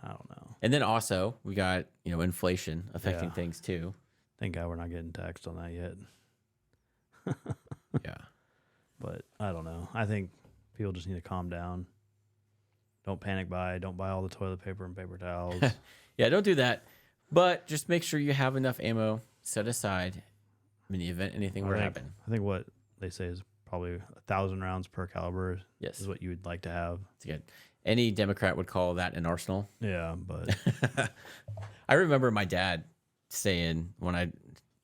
I don't know. And then also we got, inflation affecting things too. Thank God we're not getting taxed on that yet. Yeah. But I don't know. I think people just need to calm down. Don't panic buy. Don't buy all the toilet paper and paper towels. Yeah, don't do that. But just make sure you have enough ammo set aside in the event anything were to happen. I think what they say is probably 1,000 rounds per caliber. Yes. Is what you would like to have. It's good. Any Democrat would call that an arsenal. Yeah, but I remember my dad saying when I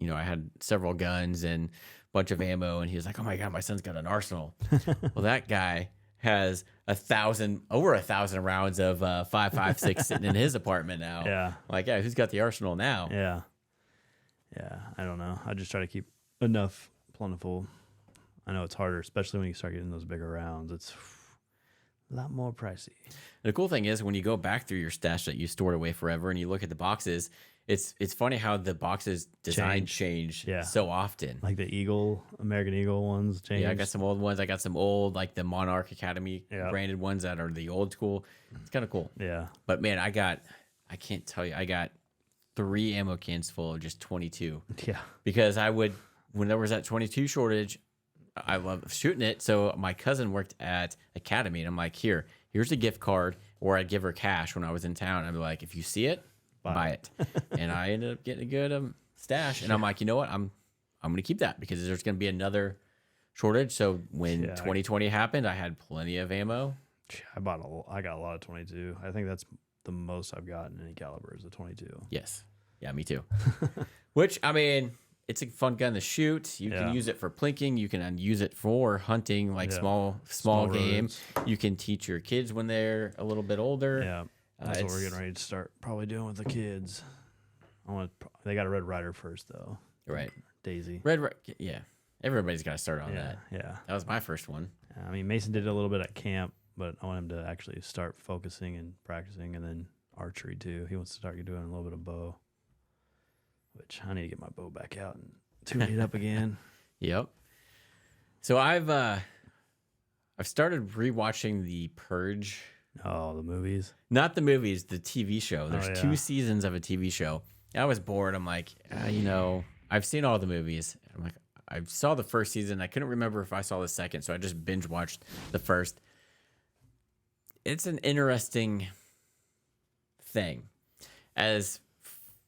had several guns and a bunch of ammo, and he was like, "Oh my God, my son's got an arsenal." Well, that guy has over 1,000 rounds of 5.56 sitting in his apartment now. Yeah. Like, yeah, who's got the arsenal now? yeah. Yeah, I don't know. I just try to keep enough plentiful. I know it's harder, especially when you start getting those bigger rounds. It's a lot more pricey. The cool thing is when you go back through your stash that you stored away forever and you look at the boxes, it's funny how the boxes design change so often. Like the American Eagle ones change. Yeah, I got some old ones. I got some old, like the Monarch Academy branded ones that are the old school. It's kind of cool. Yeah. But man, I can't tell you, I got 3 ammo cans full of just 22. Yeah. Because when there was that 22 shortage, I love shooting it. So my cousin worked at Academy, and I'm like, here's a gift card, or I'd give her cash when I was in town. I'd be like, if you see it, buy it. And I ended up getting a good stash. And I'm like, you know what? I'm going to keep that because there's going to be another shortage. So when 2020 happened, I had plenty of ammo. I got a lot of 22. I think that's the most I've gotten in any caliber is a 22. Yes. Yeah, me too. Which, I mean, it's a fun gun to shoot. You can use it for plinking. You can use it for hunting, like small game. Roads. You can teach your kids when they're a little bit older. Yeah, that's what we're getting ready to start probably doing with the kids. They got a Red Rider first though. Right. Daisy. Yeah. Everybody's got to start on that. Yeah. That was my first one. I mean, Mason did it a little bit at camp, but I want him to actually start focusing and practicing, and then archery too. He wants to start doing a little bit of bow, which I need to get my bow back out and tune it up again. Yep. So I've started rewatching The Purge. Oh, the movies? Not the movies, the TV show. There's 2 yeah. seasons of a TV show. I was bored. I'm like, I've seen all the movies. I'm like, I saw the first season. I couldn't remember if I saw the second, so I just binge watched the first. It's an interesting thing. As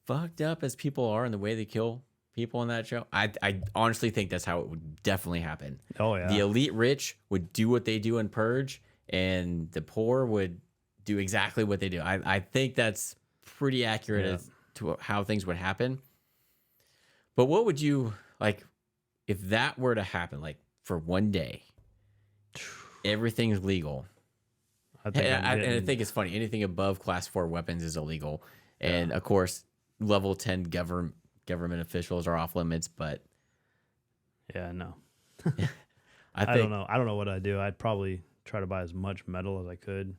fucked up as people are in the way they kill people in that show, I honestly think that's how it would definitely happen. Oh, yeah. The elite rich would do what they do in Purge, and the poor would do exactly what they do. I think that's pretty accurate as to how things would happen. But what would you, like, if that were to happen, like, for one day, everything's legal. I think it's funny. Anything above class 4 weapons is illegal. And, of course, level 10 government officials are off limits, but... Yeah, no. I don't know. I don't know what I'd do. I'd probably try to buy as much metal as I could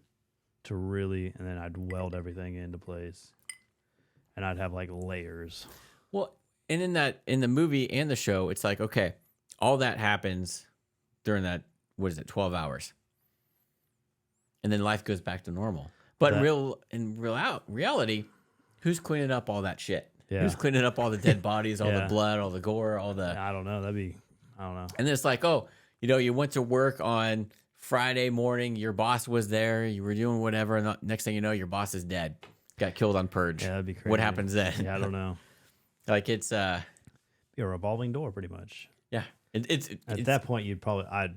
to really, and then I'd weld everything into place. And I'd have, like, layers. Well, and in the movie and the show, it's like, okay, all that happens during that, 12 hours. And then life goes back to normal. But in reality, who's cleaning up all that shit? Yeah. Who's cleaning up all the dead bodies, all the blood, all the gore, all the... I don't know. I don't know. And then it's like, oh, you went to work on Friday morning, your boss was there, you were doing whatever, and the next thing you know, your boss is dead. Got killed on Purge. Yeah, that'd be crazy. What happens then? Yeah, I don't know. Like, it's... Be a revolving door, pretty much. Yeah. At that point, I'd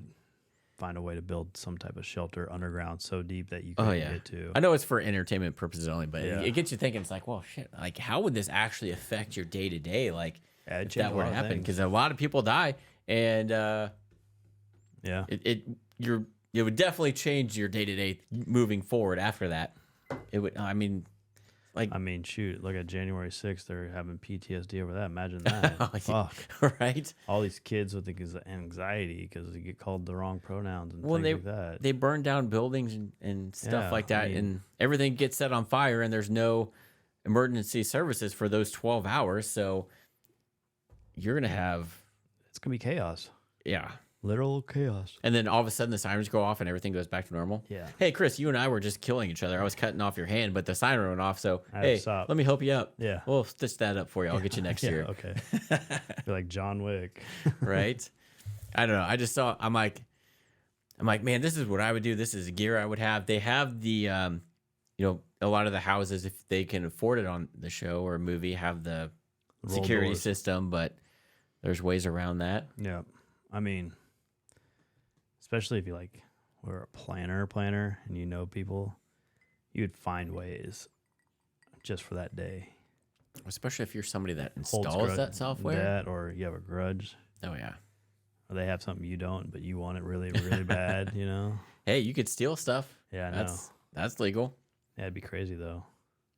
find a way to build some type of shelter underground so deep that you can't get to. I know it's for entertainment purposes only, but it gets you thinking. It's like, well, shit. Like, how would this actually affect your day to day? Like, if that were to happen, because a lot of people die, and it would definitely change your day to day moving forward after that. It would. I mean, shoot, look at January 6th. They're having PTSD over that. Imagine that. Fuck. Right? All these kids with anxiety because they get called the wrong pronouns and things like that. They burn down buildings and stuff like that, and everything gets set on fire, and there's no emergency services for those 12 hours. So you're going to have... It's going to be chaos. Yeah. Literal chaos. And then all of a sudden the sirens go off and everything goes back to normal. Yeah. Hey, Chris, you and I were just killing each other. I was cutting off your hand, but the siren went off. So, hey, let me help you up. Yeah. We'll stitch that up for you. I'll get you next year. Okay. You're like John Wick. Right? I don't know. I just saw, I'm like, man, this is what I would do. This is the gear I would have. They have the, a lot of the houses, if they can afford it on the show or movie, have the security doors. system, but there's ways around that. Yeah. I mean... Especially if you were a planner and you know people, you'd find ways just for that day. Especially if you're somebody that installs that software. Or you have a grudge. Oh, yeah. Or they have something you don't, but you want it really, really bad, Hey, you could steal stuff. Yeah, I know. That's legal. Yeah, it'd be crazy, though.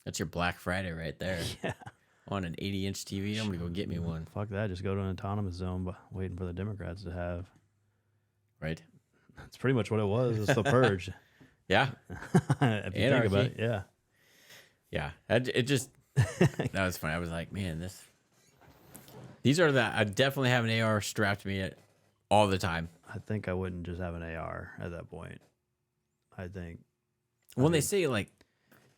That's your Black Friday right there. Yeah. On an 80-inch TV, I'm going to go get me one. Fuck that. Just go to an autonomous zone waiting for the Democrats to have. Right? That's pretty much what it was. It's the purge. Yeah. If you think about it, yeah. Yeah. It just, that was funny. I was like, man, these are I definitely have an AR strapped to me all the time. I think I wouldn't just have an AR at that point. I think. When they say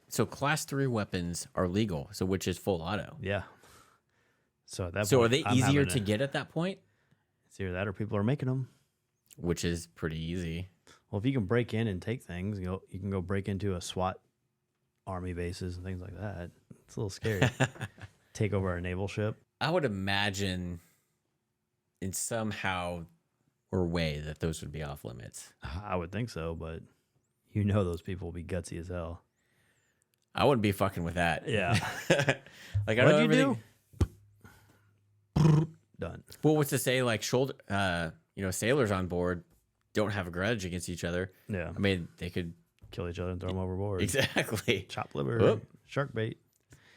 so class 3 weapons are legal, so which is full auto. Yeah. So at that point. So are they easier to get at that point? It's either that or people are making them. Which is pretty easy. Well, if you can break in and take things, you can go break into a SWAT army bases and things like that. It's a little scary. Take over our naval ship. I would imagine in somehow or way that those would be off limits. I would think so, but you know those people will be gutsy as hell. I wouldn't be fucking with that. Yeah. Like I know What'd you everything. do? Done. Well, what's to say like sailors on board don't have a grudge against each other. Yeah. I mean, they could Kill each other and throw them overboard. exactly. Chop liver. Whoop. Shark bait.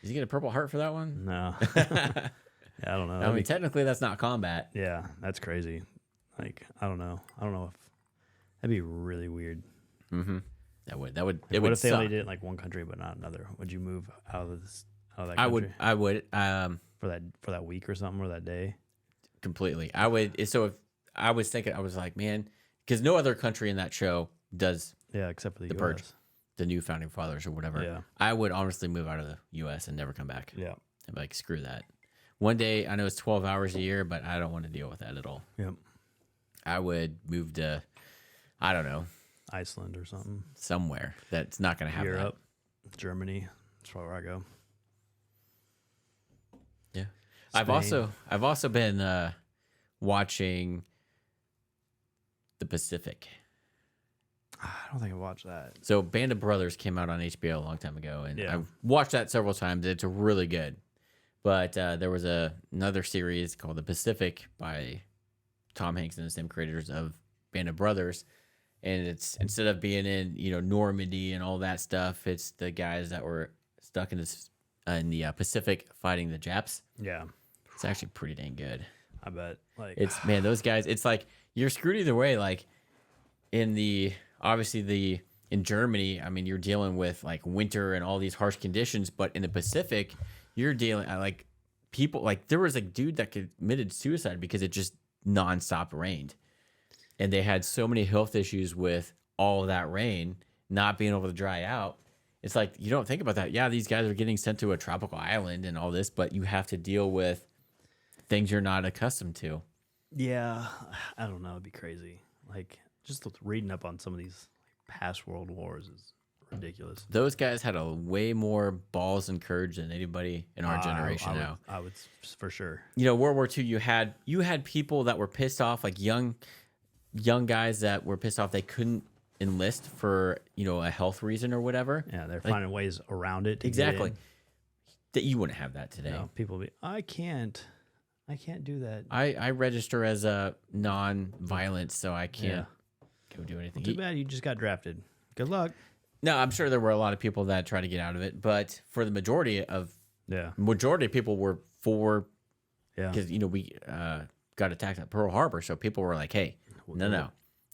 Did you get a Purple Heart for that one? No. Yeah, I don't know. I mean, technically that's not combat. Yeah, that's crazy. Like, I don't know. I don't know if that'd be really weird. Mm-hmm. That would. It What would if they suck. only did it in like one country but not another? Would you move out of that I country? would. For that week or something or that day? Completely. I would. So if I was thinking, I was like, man, because no other country in that show does Yeah, except for the US. Purge. The new founding fathers or whatever. Yeah. I would honestly move out of the U.S. and never come back. Yeah. I'm like, screw that. One day, I know it's 12 hours a year, but I don't want to deal with that at all. Yep. I would move to, I don't know, Iceland or something. somewhere that's not going to have Europe, Germany. That's where I go. that. Yeah. Spain. I've also been watching The Pacific. I don't think I watched that. So Band of Brothers came out on HBO a long time ago, and Yeah. I've watched that several times. It's really good. But there was another series called The Pacific by Tom Hanks and the same creators of Band of Brothers, and it's instead of being in Normandy and all that stuff, it's the guys that were stuck in the Pacific fighting the Japs. Yeah, It's actually pretty dang good. I bet. Like, It's man, those guys. It's like you're screwed either way. Like in Germany, I mean, you're dealing with like winter and all these harsh conditions, but in the Pacific, you're dealing like people. Like there was a dude that committed suicide because it just nonstop rained, and they had so many health issues with all of that rain not being able to dry out. It's like you don't think about that. Yeah, these guys are getting sent to a tropical island and all this, but you have to deal with things you're not accustomed to. yeah, I don't know. It'd be crazy. Like, just reading up on some of these past world wars is ridiculous. Those guys had a way more balls and courage than anybody in our generation now. I would for sure. World War II, you had people that were pissed off, like young guys that were pissed off they couldn't enlist for a health reason or whatever. Yeah, they're finding ways around it. To Exactly. get in. That you wouldn't have that today. No, people be, I can't do that. I register as a non-violent, so I can't go do anything. Too bad you just got drafted. Good luck. No, I'm sure there were a lot of people that tried to get out of it, but for the majority of people were for, because we got attacked at Pearl Harbor, so people were like, "Hey, no,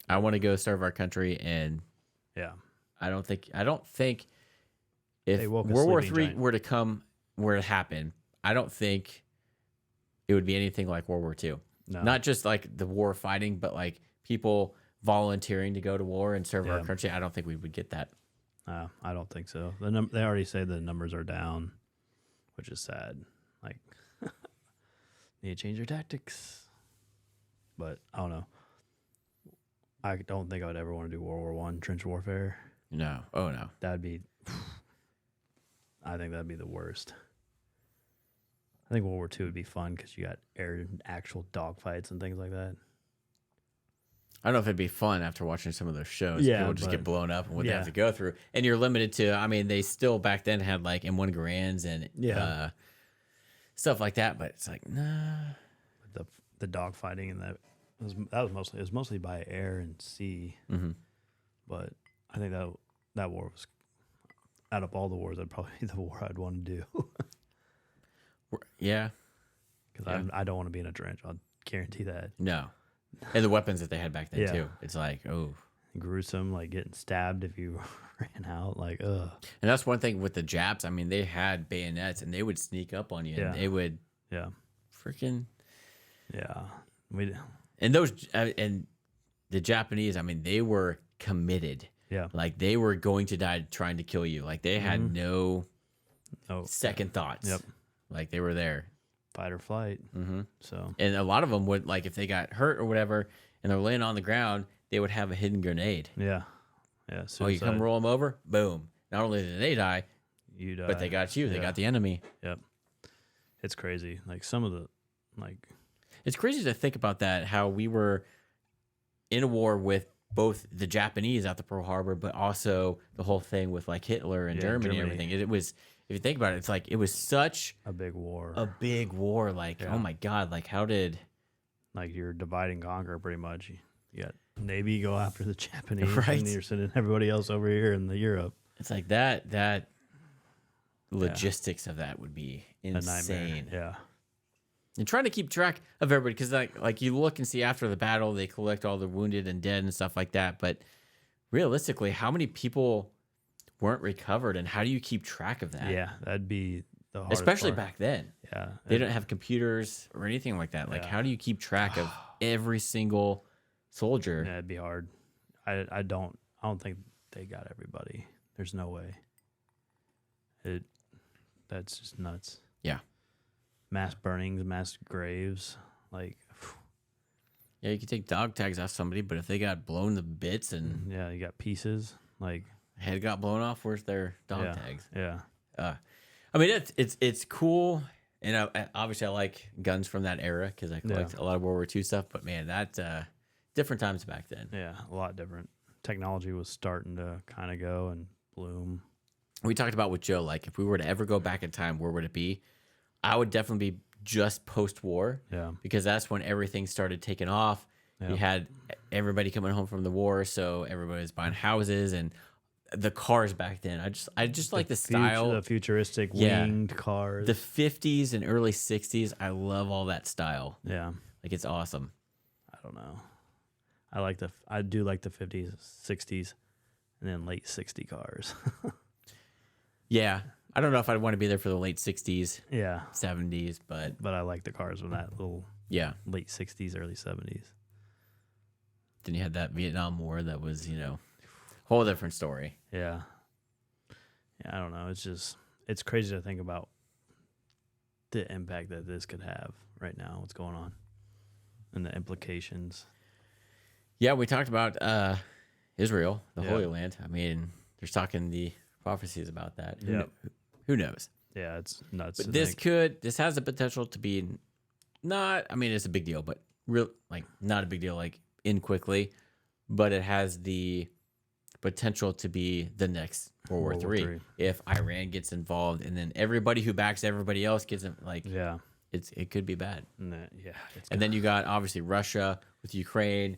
I want to go serve our country," and I don't think if They woke a World War sleeping III giant. were to come where it happened, I don't think it would be anything like World War II. No. Not just like the war fighting, but like people volunteering to go to war and serve our country. I don't think we would get that. I don't think so. They already say the numbers are down, which is sad. Like, need to change your tactics. But I don't know. I don't think I would ever want to do World War I trench warfare. No. Oh no. That'd be. I think that'd be the worst. I think World War II would be fun because you got actual dogfights and things like that. I don't know if it'd be fun after watching some of those shows. Yeah, People just but- get blown up and what they yeah. have to go through. And you're limited to, I mean, they still back then had like M1 Garands and stuff like that, but it's like, nah. The dogfighting and that was mostly by air and sea. Mm-hmm. But I think that war was, out of all the wars, that'd probably be the war I'd want to do. Yeah. Because I don't want to be in a trench. I'll guarantee that. No. And the weapons that they had back then Yeah. too. It's like, oh. Gruesome, like getting stabbed if you ran out. Like, ugh. And that's one thing with the Japs. I mean, they had bayonets and they would sneak up on you. Yeah. And they would Yeah. freaking. Yeah. And those, and the Japanese, I mean, they were committed. Yeah. Like they were going to die trying to kill you. Like they had no second thoughts. Yep. Like they were there. Fight or flight. Mm-hmm. So. And a lot of them would, like, if they got hurt or whatever and they're laying on the ground, they would have a hidden grenade. Yeah. Yeah. Oh, you come suicide. roll them over? Boom. Not only did they die, you die. But they got you. They Yeah. got the enemy. Yep. It's crazy. Like some of the, like, It's crazy to think about that, how we were in a war with both the Japanese out the Pearl Harbor, but also the whole thing with like Hitler and Germany and everything. It was, if you think about it, it's like it was such a big war. Like, Yeah. oh my God, like how did Like you're divide and conquer pretty much. You got Navy go after the Japanese, Right. and you're sending everybody else over here in the Europe. it's like that logistics of that would be A nightmare. insane. Yeah. And trying to keep track of everybody, because like you look and see after the battle, they collect all the wounded and dead and stuff like that. But realistically, how many people weren't recovered, and how do you keep track of that? Yeah, that'd be the hardest Especially part. back then. Yeah. They didn't have computers or anything like that. Like, Yeah. how do you keep track of every single soldier? Yeah, it'd be hard. I don't think they got everybody. There's no way. That's just nuts. Yeah. Mass burnings, mass graves, like Yeah, you can take dog tags off somebody, but if they got blown to bits and yeah, you got pieces, like head got blown off, where's their dog yeah, tags? Yeah. I mean, it's cool, and obviously I like guns from that era because I collect a lot of World War II stuff. But man, that different times back then. Yeah, a lot different. Technology was starting to kind of go and bloom. We talked about with Joe, like if we were to ever go back in time, where would it be? I would definitely be just post-war. Yeah. Because that's when everything started taking off. Yeah. You had everybody coming home from the war, so everybody was buying houses and the cars back then. I just like the style, the futuristic Yeah. winged cars. the 50s and early 60s. I love all that style. yeah, Like it's awesome. I don't know. I do like the 50s, 60s, and then late 60 cars. Yeah. I don't know if I'd want to be there for the late 60s, yeah, 70s, but but I like the cars from that little yeah. late 60s, early 70s. Then you had that Vietnam War that was, whole different story. Yeah. Yeah, I don't know. It's crazy to think about the impact that this could have right now, what's going on, and the implications. Yeah, we talked about Israel, the Yeah. Holy Land. I mean, there's talking the prophecies about that. Who, Yeah. who knows? Yeah, it's nuts. But to this think. this has the potential to be it's a big deal, but not a big deal, like in quickly, but it has the potential to be the next World War III if Iran gets involved, and then everybody who backs everybody else gets Yeah. it could be bad. It's And then you got obviously Russia with Ukraine,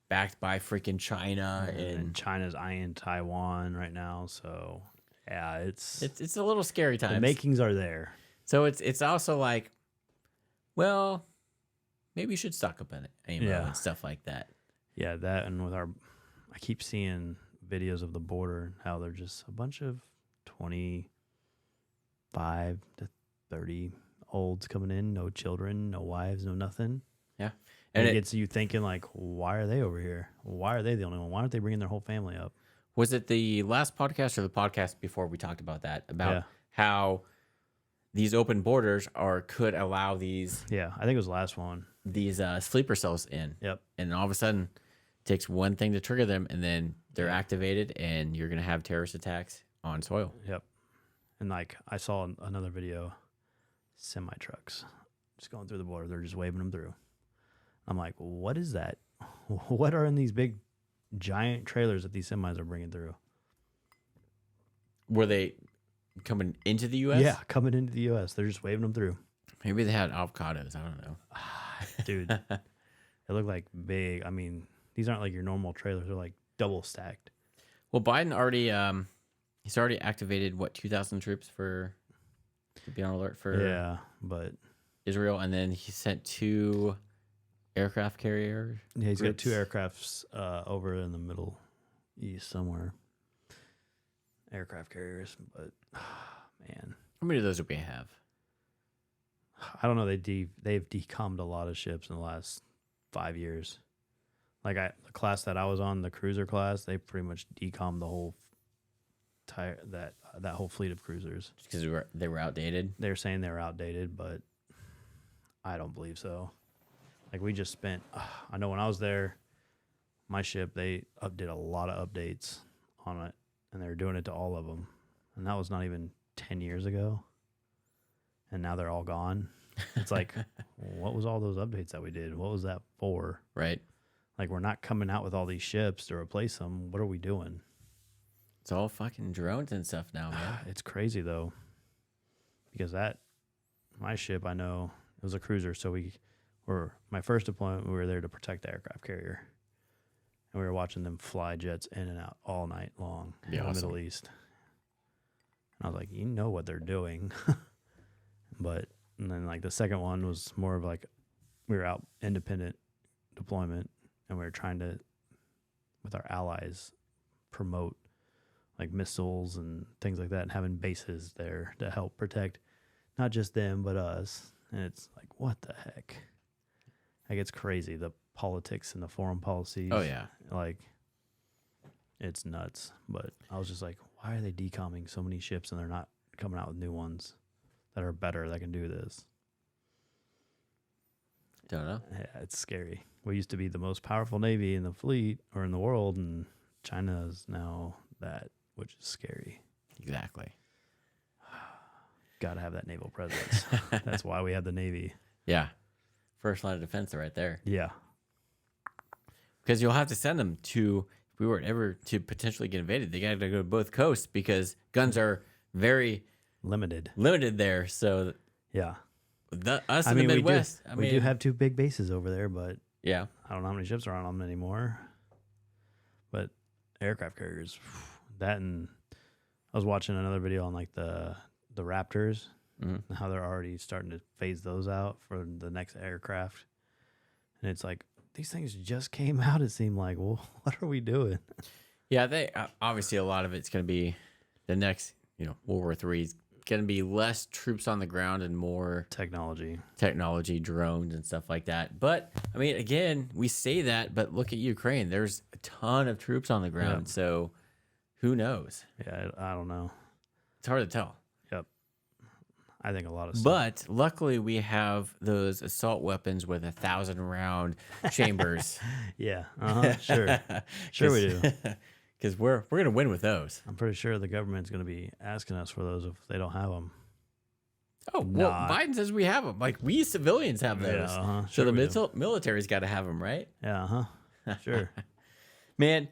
backed by freaking China, and and China's eyeing Taiwan right now, so yeah, it's it's a little scary the times. makings are there. So it's also like, well, maybe you should stock up on it, Yeah. and stuff like that. Yeah, that and with I keep seeing videos of the border, how they're just a bunch of 25 to 30 olds coming in, no children, no wives, no nothing. Yeah, And and it gets you thinking, like, why are they over here? Why are they the only one? Why aren't they bringing their whole family up? was it the last podcast or the podcast before we talked about that, about Yeah. how these open borders could allow these Yeah, I think it was the last one. sleeper cells in, Yep. and all of a sudden it takes one thing to trigger them, and then they're activated, and you're gonna have terrorist attacks on soil. Yep. And like I saw another video, semi trucks just going through the border. They're just waving them through. I'm like, what is that? What are in these big, giant trailers that these semis are bringing through? Were they coming into the U.S.? Yeah, coming into the U.S. They're just waving them through. Maybe they had avocados. I don't know. Dude, they look like big. I mean, these aren't like your normal trailers. They're like double stacked. Well, Biden already he's already activated 2,000 troops to be on alert for Yeah, but Israel, and then he sent 2 aircraft carriers. yeah, he's got 2 groups. aircrafts over in the Middle East somewhere. Aircraft carriers, but man, How many of those do we have? I don't know. They've decommed a lot of ships in the last 5 years. Like the class that I was on, the cruiser class, they pretty much decommed the whole that whole fleet of cruisers. Because they were outdated. They're saying they were outdated, but I don't believe so. Like we just spent, I know when I was there, my ship, they did a lot of updates on it, and they were doing it to all of them. And that was not even 10 years ago, and now they're all gone. It's like, what was all those updates that we did? What was that for? Right. Like, we're not coming out with all these ships to replace them. What are we doing? It's all fucking drones and stuff now, man. It's crazy, though, because my ship, I know, it was a cruiser, so my first deployment, we were there to protect the aircraft carrier. And we were watching them fly jets in and out all night long in the Middle East. And I was like, you know what they're doing. And then like the second one was more of like, we were out independent deployment, and we were trying to, with our allies, promote like missiles and things like that, and having bases there to help protect not just them, but us. And it's like, what the heck? Like, it's crazy, the politics and the foreign policies. Oh, yeah. Like, it's nuts. But I was just like, why are they decomming so many ships and they're not coming out with new ones that are better that can do this? Don't know. Yeah, it's scary. We used to be the most powerful navy in the fleet or in the world, and China is now that, which is scary. Exactly. Got to have that naval presence. That's why we have the Navy. Yeah. First line of defense right there. Yeah. Because you'll have to send them to, if we were ever to potentially get invaded, they got to go to both coasts because guns are very limited there. So yeah, us in the Midwest. We do have two big bases over there, but yeah, I don't know how many ships are on them anymore. But aircraft carriers, that, and I was watching another video on like the Raptors, how they're already starting to phase those out for the next aircraft. And it's like, these things just came out, it seemed like. Well, what are we doing? Yeah, they obviously a lot of it's going to be the next, World War III is going to be less troops on the ground and more technology, drones and stuff like that. But I mean, again, we say that, but look at Ukraine. There's a ton of troops on the ground, Yep. So who knows? Yeah, I don't know. It's hard to tell. Yep. I think a lot of stuff. But luckily, we have those assault weapons with 1,000-round chambers. Yeah, sure. Sure we do. Because we're going to win with those. I'm pretty sure the government's going to be asking us for those if they don't have them. Oh, well, Biden says we have them. Like, we civilians have those. Yeah, so the military's got to have them, right? Yeah, sure. Man,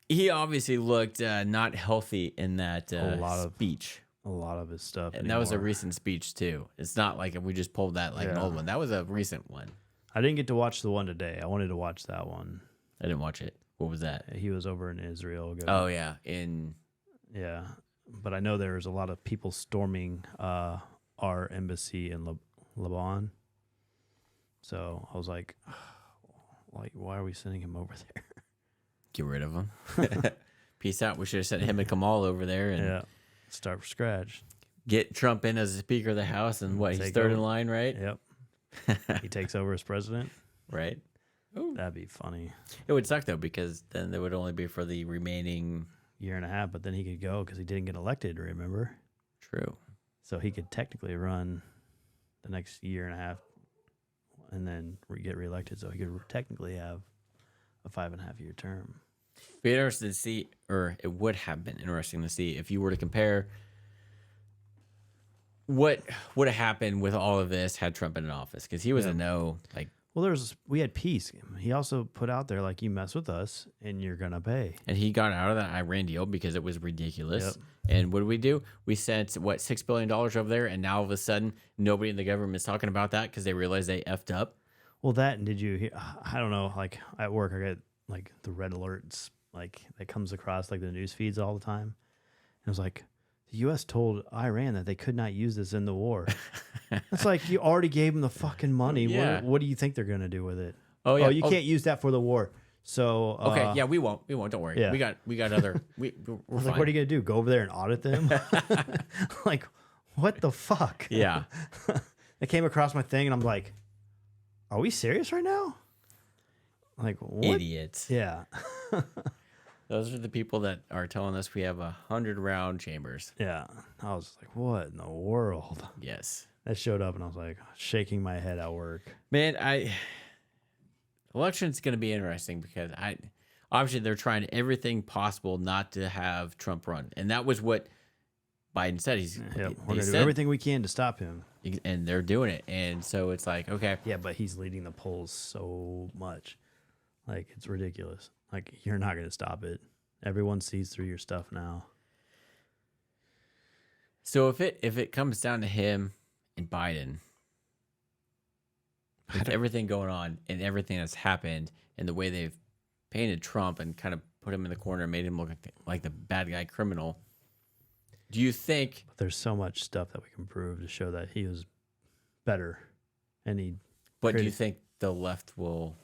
he obviously looked not healthy in that speech. A lot of his stuff. And that was a recent speech, too. It's not like we just pulled that like an old one. That was a recent one. I didn't get to watch the one today. I wanted to watch that one. I didn't watch it. What was that? He was over in Israel. Oh, yeah. Yeah. But I know there was a lot of people storming our embassy in Lebanon. So I was like, why are we sending him over there? Get rid of him. Peace out. We should have sent him and Kamal over there and start from scratch. Get Trump in as the Speaker of the House, and he's third in line, right? Yep. He takes over as president. Right. Ooh. That'd be funny. It would suck, though, because then it would only be for the remaining year and a half, but then he could go because he didn't get elected, remember? True. So he could technically run the next year and a half and then get reelected. So he could technically have a 5.5-year term. Be interested to see, or it would have been interesting to see if you were to compare what would have happened with all of this had Trump been in office, because he was a no. Like, well, we had peace. He also put out there like, you mess with us and you're gonna pay. And he got out of that Iran deal because it was ridiculous. Yep. And what did we do? We sent $6 billion over there, and now all of a sudden nobody in the government is talking about that because they realized they effed up. Well, that, and did you hear? I don't know. Like at work, I get like the red alerts, like that comes across like the news feeds all the time. And it was like, the U.S. told Iran that they could not use this in the war. It's like, you already gave them the fucking money. Yeah. What do you think they're going to do with it? Oh, yeah. You can't use that for the war. So okay, yeah, we won't. Don't worry. Yeah. We got other. We're like, fine. what are you going to do? Go over there and audit them? Like, what the fuck? Yeah. It came across my thing, and I'm like, are we serious right now? Like, what? Idiots. Yeah. Those are the people that are telling us we have 100-round chambers. Yeah. I was like, what in the world? Yes. That showed up, and I was like, shaking my head at work. Man, election's going to be interesting because obviously they're trying everything possible not to have Trump run. And that was what Biden said he's. Yep. they We're going to do said- everything we can to stop him. and they're doing it, and so it's like, okay, Yeah, but he's leading the polls so much. Like, it's ridiculous. Like, you're not going to stop it. Everyone sees through your stuff now. so if it comes down to him and Biden, with everything going on and everything that's happened and the way they've painted Trump and kind of put him in the corner and made him look like the bad guy criminal, do you think? But there's so much stuff that we can prove to show that he was better. And But do created- you think the left will?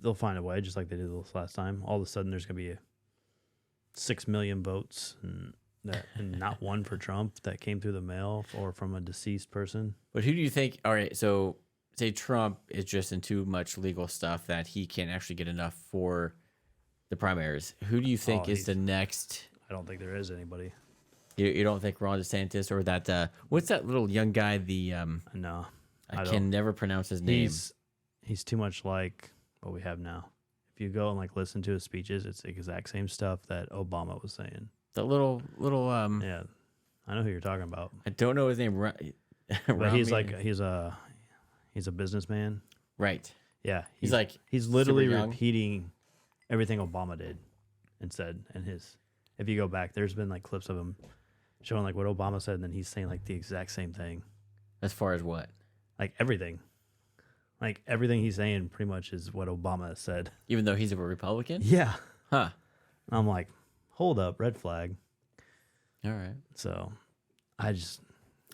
they'll find a way, just like they did this last time. All of a sudden, there's going to be 6 million votes and not one for Trump that came through the mail or from a deceased person. But who do you think? All right, so say Trump is just in too much legal stuff that he can't actually get enough for the primaries. Who do you think is the next? I don't think there is anybody. You don't think Ron DeSantis or that? What's that little young guy? No, I can never pronounce his name. He's too much like what we have now. If you go and like listen to his speeches, it's the exact same stuff that Obama was saying. The little Yeah, I know who you're talking about. I don't know his name. But he's like he's a businessman. Right. Yeah, He's he's literally super young. repeating everything Obama did and said. And if you go back, there's been like clips of him showing like what Obama said, and then he's saying like the exact same thing, As far as what? like everything. Like everything he's saying pretty much is what Obama said. Even though he's a Republican? Yeah, Huh. and I'm like, hold up, red flag. All right. So I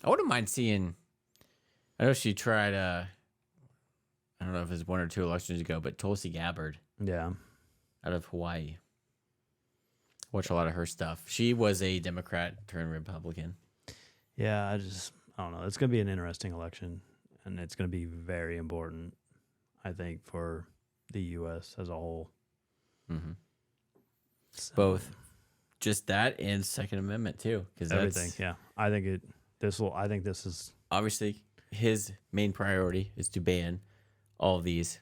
wouldn't mind seeing. I know she tried. I don't know if it was 1 or 2 elections ago, but Tulsi Gabbard yeah. out of Hawaii. Watch a lot of her stuff. She was a Democrat turned Republican. Yeah, I don't know. It's going to be an interesting election, and it's going to be very important, I think, for the U.S. as a whole. Mm-hmm. So, Both, just that and Second Amendment too, because everything. Yeah, I think this is obviously his main priority is to ban all of these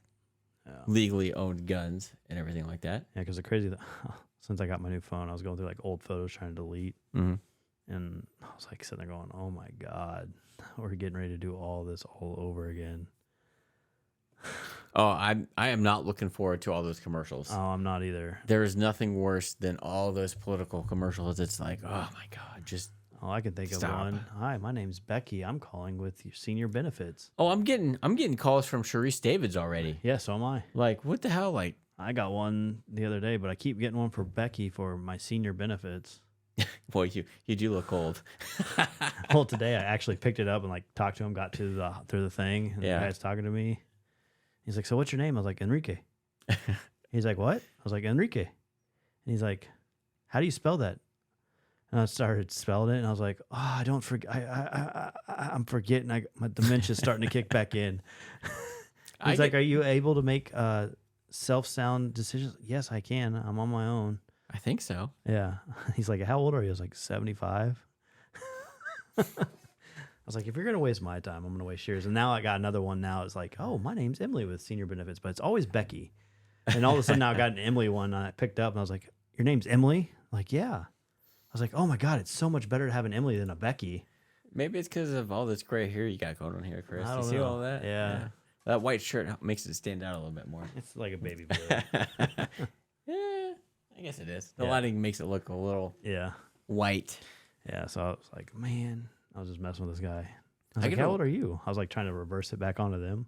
legally owned guns and everything like that. Yeah, because the crazy since I got my new phone, I was going through like old photos trying to delete, Mm-hmm. and I was like sitting there going, "Oh my god, we're getting ready to do all this all over again." Oh, I am not looking forward to all those commercials. Oh, I'm not either. There is nothing worse than all those political commercials. It's like, oh my god, just Oh, I can think Stop. of one. Hi, my name's Becky. I'm calling with your senior benefits. oh, I'm getting calls from Sharice Davids already. Yeah, so am I. Like, what the hell? Like, I got one the other day, but I keep getting one for Becky for my senior benefits. boy, you do look old. Well, today I actually picked it up and like talked to him, got to through the thing, and Yeah. the guy's talking to me. He's like, "So what's your name?" I was like, "Enrique." He's like, "What?" I was like, "Enrique." And he's like, "How do you spell that?" And I started spelling it, and I was like, "Oh, I don't forget. I'm forgetting. My dementia's starting to kick back in." He's like, "Are you able to make self-sound decisions?" Yes, I can. I'm on my own. I think so. Yeah. He's like, "How old are you?" I was like, 75. I was like, if you're going to waste my time, I'm going to waste yours. And now I got another one now. It's like, oh, my name's Emily with senior benefits, but it's always Becky. And all of a sudden now I got an Emily one and I picked up and I was like, your name's Emily? Like, yeah. I was like, oh my God, it's so much better to have an Emily than a Becky. Maybe it's because of all this gray hair you got going on here, Chris. I You don't see know. all that? Yeah. That white shirt makes it stand out a little bit more. It's like a baby blue. Yeah, I guess it is. The Yeah. lighting makes it look a little Yeah. white. Yeah. So I was like, man, I was just messing with this guy. I was I like, get how a- old are you? I was like trying to reverse it back onto them.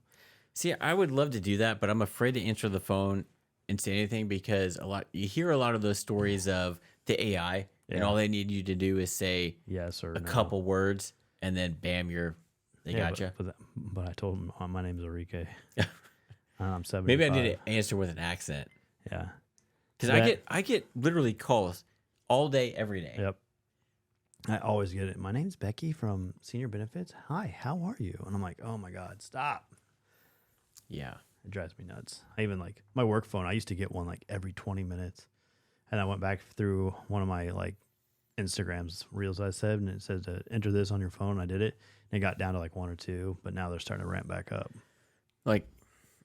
See, I would love to do that, but I'm afraid to answer the phone and say anything because you hear a lot of those stories of the AI, and Yeah. all they need you to do is say Yes or a no. couple words, and then bam, they Yeah, gotcha. But I told him, my name's Enrique. I'm 75. Maybe I need to answer with an accent Yeah. because That- I get literally calls all day, every day. Yep. I always get it. My name's Becky from Senior Benefits. Hi, how are you? And I'm like, oh my God, stop. Yeah. It drives me nuts. I even like my work phone. I used to get one like every 20 minutes. And I went back through one of my like Instagram's reels I said, and it says to enter this on your phone. I did it. And it got down to like 1 or 2, but now they're starting to ramp back up. Like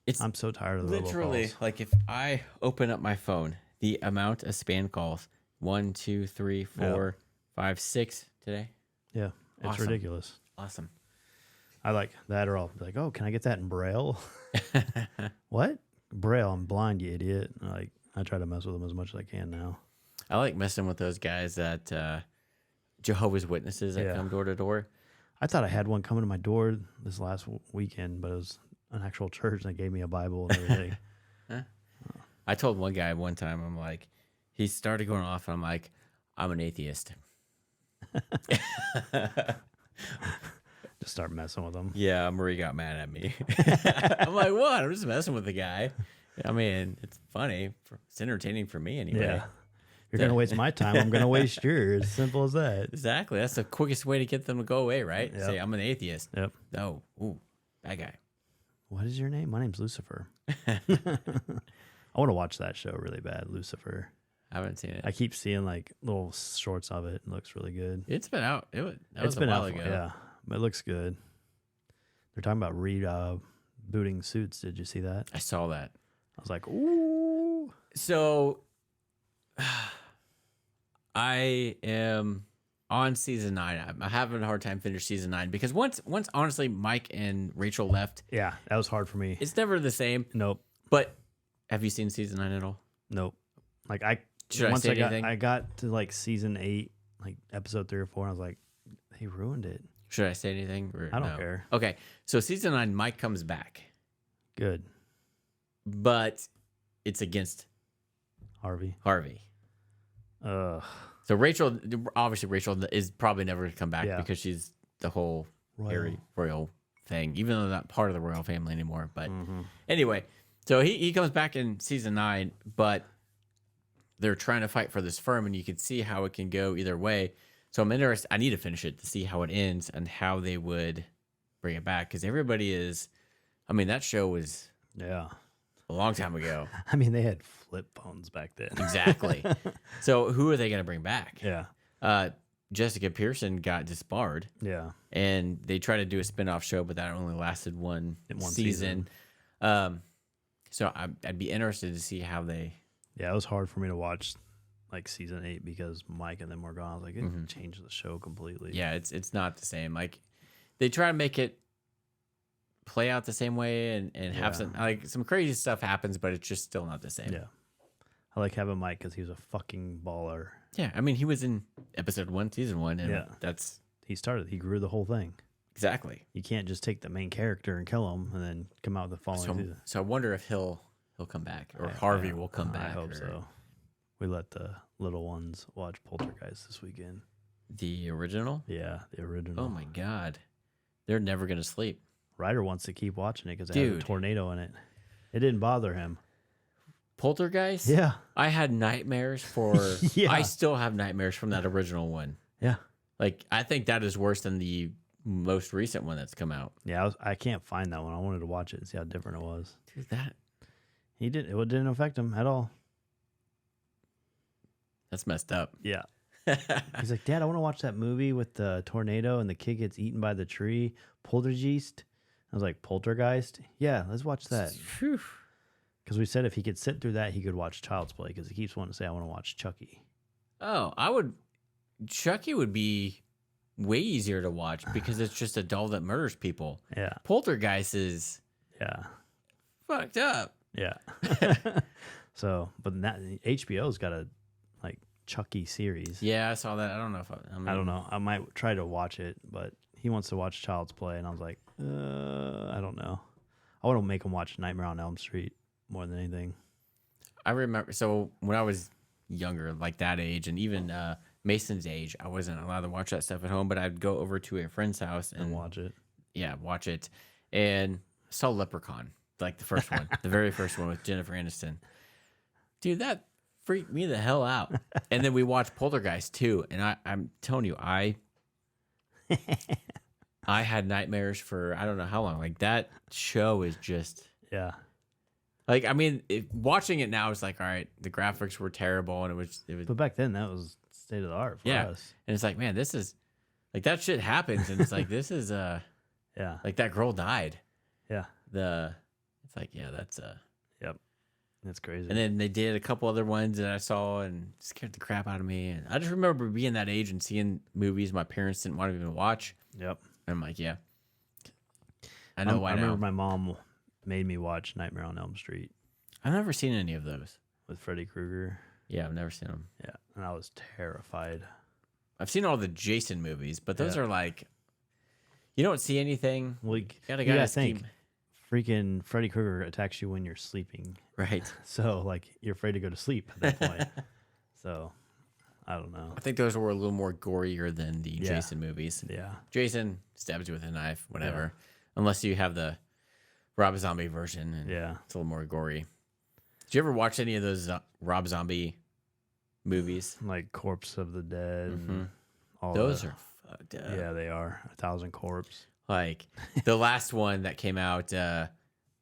it's I'm so tired of the literally robocalls. like if I open up my phone, the amount of spam calls 1, 2, 3, 4, 5, 6 today. Yeah, it's Awesome. ridiculous. Awesome. I like that, or I'll be like, oh, can I get that in Braille? What? Braille, I'm blind, you idiot. Like, I try to mess with them as much as I can now. I like messing with those guys that Jehovah's Witnesses that Yeah. come door to door. I thought I had one coming to my door this last weekend, but it was an actual church and they gave me a Bible and everything. I told one guy one time, I'm like, he started going off, and I'm like, I'm an atheist. Just start messing with them. Yeah, Marie got mad at me. I'm like, what? I'm just messing with the guy. I mean, it's funny. It's entertaining for me anyway. Yeah. You're going to waste my time. I'm going to waste yours. Simple as that. Exactly. That's the quickest way to get them to go away, right? Yep. Say, I'm an atheist. Yep. No. Ooh, bad guy. What is your name? My name's Lucifer. I want to watch that show really bad, Lucifer. I haven't seen it. I keep seeing like little shorts of it. It looks really good. It's been out. That It's was been a while out, ago. yeah, but it looks good. They're talking about rebooting Suits. Did you see that? I saw that. I was like, ooh. So I am on season 9. I'm having a hard time finish season 9 because once honestly Mike and Rachel left, Yeah, that was hard for me. it's never the same. Nope. But have you seen season 9 at all? Nope. Like Should I say anything? I got to like season 8, like episode 3 or 4, and I was like, they ruined it. Should I say anything? Or I don't no? care. Okay, so season 9, Mike comes back, Good. but it's against Harvey. Harvey. Ugh. So Rachel is probably never going to come back Yeah. because she's the whole Royal. royal thing, even though they're not part of the royal family anymore. But Mm-hmm. anyway, so he comes back in season 9, but they're trying to fight for this firm, and you can see how it can go either way. So I'm interested. I need to finish it to see how it ends and how they would bring it back, because everybody is. I mean, that show was Yeah. a long time ago. I mean, they had flip phones back then. Exactly. So who are they going to bring back? Yeah. Jessica Pearson got disbarred, Yeah. and they tried to do a spinoff show, but that only lasted one season. So I'd be interested to see how they. Yeah, it was hard for me to watch like season 8 because Mike and them were gone. I was like, it changed the show completely. Yeah, it's not the same. Like they try to make it play out the same way and have some crazy stuff happens, but it's just still not the same. Yeah. I like having Mike because he was a fucking baller. Yeah, I mean he was in episode 1, season 1, and Yeah. that's He grew the whole thing. exactly. You can't just take the main character and kill him and then come out with the following season. So I wonder if he'll come back, or Harvey will come back. I hope or so. We let the little ones watch Poltergeist this weekend. The original. Yeah, the original. Oh my god, they're never gonna sleep. Ryder wants to keep watching it because it has a Dude. tornado in it. It didn't bother him. Poltergeist. Yeah. I had nightmares for. Yeah. I still have nightmares from that original one. Yeah. Like I think that is worse than the most recent one that's come out. Yeah, I can't find that one. I wanted to watch it and see how different it was. Dude, that It didn't affect him at all. that's messed up. Yeah. He's like, Dad, I want to watch that movie with the tornado and the kid gets eaten by the tree. Poltergeist. I was like, Poltergeist? Yeah, let's watch that. Phew. Because we said if he could sit through that, he could watch Child's Play because he keeps wanting to say, I want to watch Chucky. Oh, Chucky would be way easier to watch because it's just a doll that murders people. Yeah. Poltergeist is Yeah. fucked up. Yeah. So, but that HBO's got a like Chucky series. Yeah, I saw that. I don't know if I don't know. I might try to watch it, but he wants to watch Child's Play, and I was like, I don't know. I want to make him watch Nightmare on Elm Street more than anything. I remember. So when I was younger, like that age, and even Mason's age, I wasn't allowed to watch that stuff at home, but I'd go over to a friend's house and Watch it. Yeah, watch it. And saw Leprechaun, like the first one, the very first one with Jennifer Aniston. Dude, that freaked me the hell out. And then we watched Poltergeist too, and I'm telling you, I had nightmares for I don't know how long. Like that show is just Yeah. like I mean, watching it now is like, all right, the graphics were terrible, and it was But back then, that was state of the art for yeah, us. and it's like, man, this is like that shit happens, and it's like this is Yeah. like that girl died. Yeah. It's like, yeah, that's Yep. That's crazy. And then they did a couple other ones that I saw and scared the crap out of me. And I just remember being that age and seeing movies my parents didn't want to even watch. Yep. And I'm like, yeah, I know why I now. remember my mom made me watch Nightmare on Elm Street I've never seen any of those. with Freddy Krueger. Yeah, I've never seen them. Yeah, and I was terrified. I've seen all the Jason movies, but those Yeah. are like, you don't see anything. Well, You got a you guy gotta think. Freaking Freddy Krueger attacks you when you're sleeping. Right. So, like, you're afraid to go to sleep at that point. So, I don't know. I think those were a little more gorier than the Yeah. Jason movies. Yeah. Jason stabs you with a knife, whatever. Unless you have the Rob Zombie version. And Yeah. It's a little more gory. Did you ever watch any of those Rob Zombie movies? Like Corpse of the Dead. Mhm. And all Those that. are fucked up. Yeah, they are. 1,000 Corpse. Like the last one that came out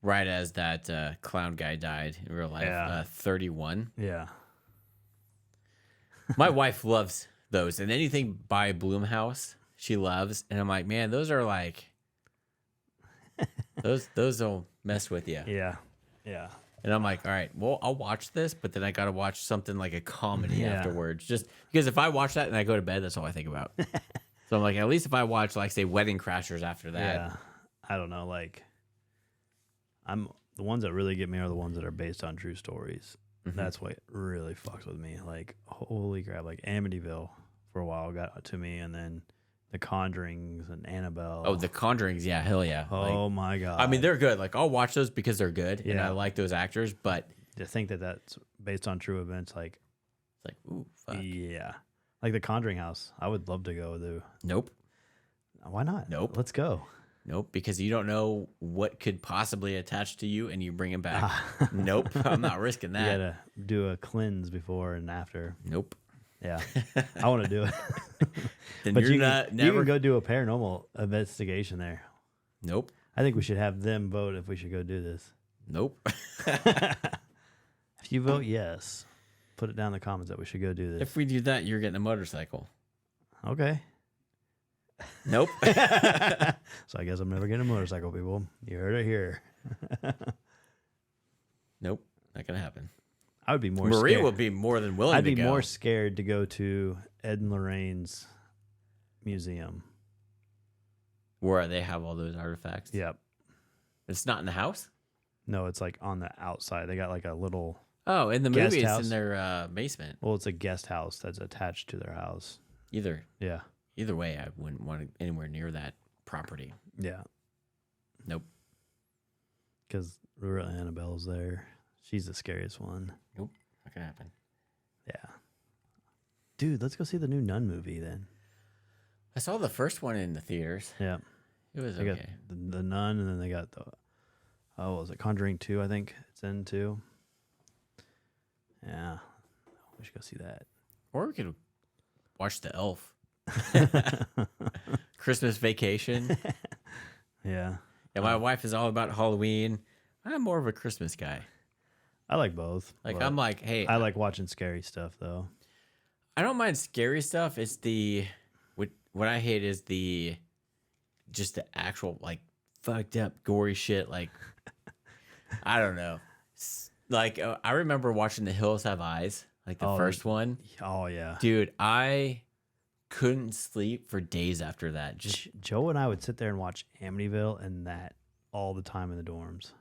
right as that clown guy died in real life, Yeah. 31. Yeah. My wife loves those, and anything by Blumhouse she loves. And I'm like, man, those are like those will mess with you. Yeah. Yeah. And I'm like, all right, well, I'll watch this, but then I got to watch something like a comedy Yeah. afterwards. Just because if I watch that and I go to bed, that's all I think about. So I'm like, at least if I watch, like, say, Wedding Crashers after that. Yeah. I don't know. Like, the ones that really get me are the ones that are based on true stories. Mhm. That's what really fucks with me. Like, holy crap. Like, Amityville for a while got to me, and then The Conjurings and Annabelle. Oh, The Conjurings. Yeah, hell yeah. Oh, my God. I mean, they're good. Like, I'll watch those because they're good, and Yeah. I like those actors, but to think that that's based on true events, like, it's like, ooh, fuck. yeah. Like The Conjuring House. I would love to go to. Nope. Why not? Nope. Let's go. Nope, because you don't know what could possibly attach to you, and you bring him back. Nope, I'm not risking You that. gotta do a cleanse before and after. Nope. Yeah, I want to do it. Then But you're you not can, never. you can go do a paranormal investigation there. Nope. I think we should have them vote if we should go do this. Nope. If you vote yes, put it down in the comments that we should go do this. If we do that, you're getting a motorcycle. Okay. Nope. So I guess I'm never getting a motorcycle, people. You heard it here. Nope. Not gonna happen. I would be more Maria scared. will be more than willing I'd to be go. more scared to go to Ed and Lorraine's museum. Where they have all those artifacts. Yep. It's not in the house. No, it's like on the outside. They got like a little, Oh, in the Guest movie, it's house. in their basement. well, it's a guest house that's attached to their house. Either Yeah. way, I wouldn't want to anywhere near that property. Yeah. Nope. Because Annabelle's there. She's the scariest one. Nope. Not gonna happen. Yeah. Dude, let's go see the new Nun movie then. I saw the first one in the theaters. Yeah. It was They got okay. the Nun, and then they got the, what was it, Conjuring 2, I think it's in too. Yeah. We should go see that. Or we could watch The Elf. Christmas Vacation. Yeah. Yeah, my wife is all about Halloween. I'm more of a Christmas guy. I like both. Like, but I'm like, hey, I like watching scary stuff though. I don't mind scary stuff. It's what I hate is just the actual, like, fucked up, gory shit. Like, I don't know. Like, I remember watching The Hills Have Eyes, like the Oh, first one. Oh yeah. Dude, I couldn't sleep for days after that. Just Joe and I would sit there and watch Amityville and that all the time in the dorms.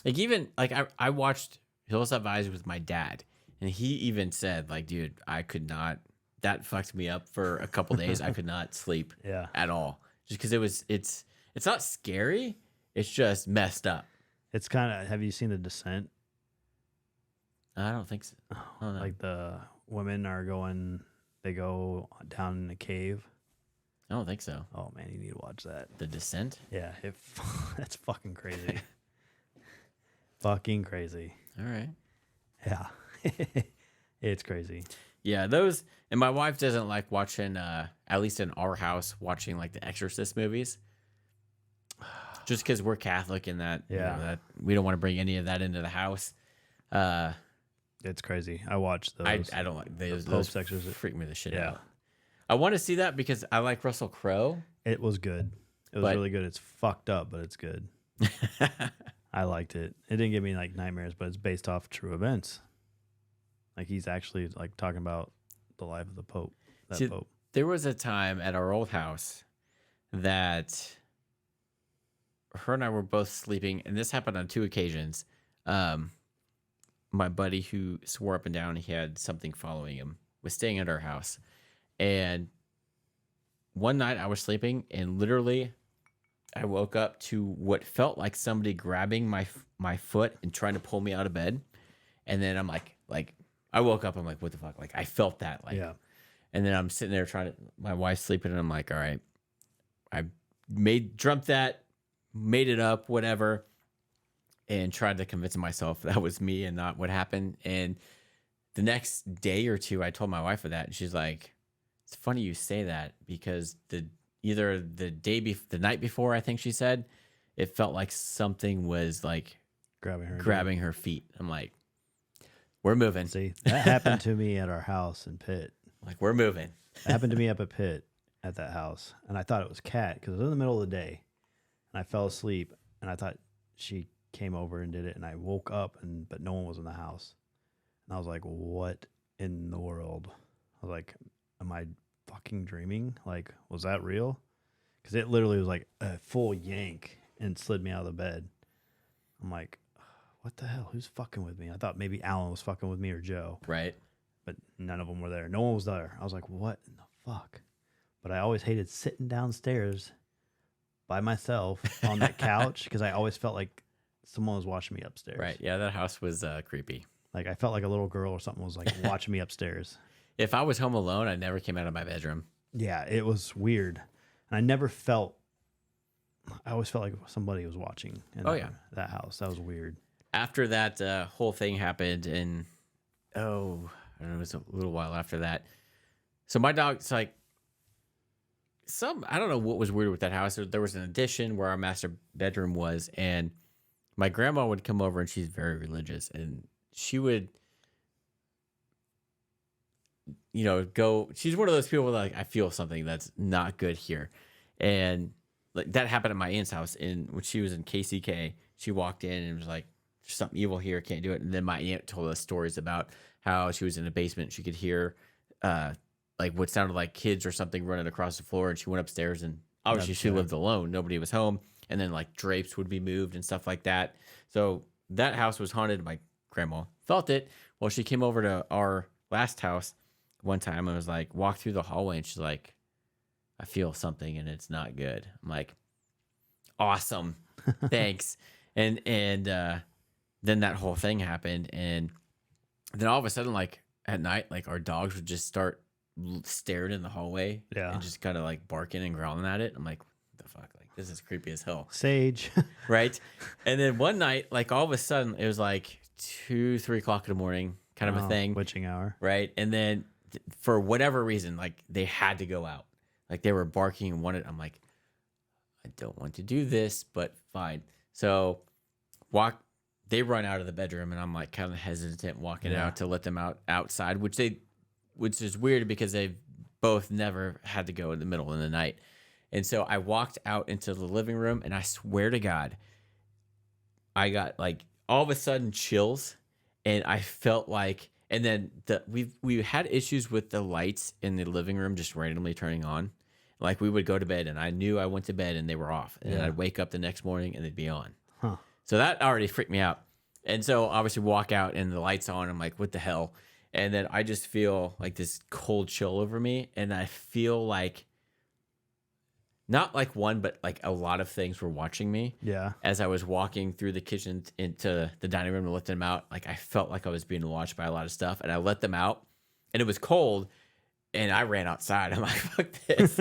like, even like I watched Hills Have Eyes with my dad, and he even said, like, dude, I could not. That fucked me up for a couple days. I could not sleep Yeah. at all, just because it's not scary. It's just messed up. It's kind of, have you seen The Descent? I don't think so. I don't know. Like the women they go down in a cave. I don't think so. Oh man, you need to watch that. The Descent. Yeah, that's fucking crazy. Fucking crazy. All right. Yeah. It's crazy. Yeah, those, and my wife doesn't like watching, at least in our house, watching like the Exorcist movies. Just because we're Catholic and that, Yeah. that we don't want to bring any of that into the house. It's crazy. I watched those. I don't like those. Pope's Those Exorcist. freak me the shit Yeah. out. I want to see that because I like Russell Crowe. It was good. It was But- really good. It's fucked up, but it's good. I liked it. It didn't give me like nightmares, but it's based off true events. Like he's actually like talking about the life of the Pope. See, there was a time at our old house that her and I were both sleeping, and this happened on 2 occasions. My buddy who swore up and down he had something following him was staying at our house. And one night I was sleeping, and literally I woke up to what felt like somebody grabbing my foot and trying to pull me out of bed. And then I'm like I woke up, I'm like, what the fuck? Like I felt that, like, yeah. And then I'm sitting there my wife's sleeping, and I'm like, all right, I dreamt that, made it up, whatever, and tried to convince myself that was me and not what happened. And the next day or two, I told my wife of that, and she's like, it's funny you say that, because either the night before, I think she said, it felt like something was like grabbing her feet. I'm like, we're moving. See, that happened to me at our house in Pitt. Like, we're moving. It happened to me up at Pitt at that house. And I thought it was Kat because it was in the middle of the day. And I fell asleep, and I thought she came over and did it. And I woke up, but no one was in the house. And I was like, what in the world? I was like, am I fucking dreaming? Like, was that real? Because it literally was like a full yank and slid me out of the bed. I'm like, what the hell? Who's fucking with me? I thought maybe Alan was fucking with me or Joe. Right. But none of them were there. No one was there. I was like, what in the fuck? But I always hated sitting downstairs by myself on that couch because I always felt like someone was watching me upstairs. Right. Yeah, that house was creepy. Like I felt like a little girl or something was like watching me upstairs. If I was home alone, I never came out of my bedroom. Yeah, it was weird. And I always felt like somebody was watching in that house. That was weird. After that whole thing happened, and I don't know, it was a little while after that. So my dog's like, I don't know what was weird with that house. There was an addition where our master bedroom was, and my grandma would come over, and she's very religious, and she would, go. She's one of those people like, I feel something that's not good here, and like that happened at my aunt's house. And when she was in KCK, she walked in and was like, "There's something evil here, can't do it." And then my aunt told us stories about how she was in a basement, she could hear like what sounded like kids or something running across the floor, and she went upstairs, and obviously she lived alone, nobody was home, and then like drapes would be moved and stuff like that. So that house was haunted. My grandma felt it. Well, she came over to our last house one time and was like, walked through the hallway, and she's like, I feel something and it's not good. I'm like, awesome, thanks. And then that whole thing happened, and then all of a sudden, like at night, like our dogs would just start staring in the hallway, and just kind of like barking and growling at it. I'm like, what the fuck? Like, this is creepy as hell. Sage. Right? And then one night, like all of a sudden, it was like 2-3 o'clock in the morning, kind of a thing. Witching hour. Right? And then for whatever reason, like they had to go out. Like they were barking and wanted. I'm like, I don't want to do this, but fine. So they run out of the bedroom, and I'm like kind of hesitant walking out to let them outside, which is weird because they've both never had to go in the middle of the night. And so I walked out into the living room, and I swear to God, I got like all of a sudden chills, and I felt like, and then we had issues with the lights in the living room just randomly turning on. Like we would go to bed, and I knew I went to bed and they were off, and then I'd wake up the next morning and they'd be on. Huh. So that already freaked me out. And so obviously walk out and the lights on. I'm like, what the hell? And then I just feel like this cold chill over me. And I feel like not like one, but like a lot of things were watching me. Yeah. As I was walking through the kitchen into the dining room and let them out, like I felt like I was being watched by a lot of stuff. And I let them out, and it was cold. And I ran outside. I'm like, fuck this.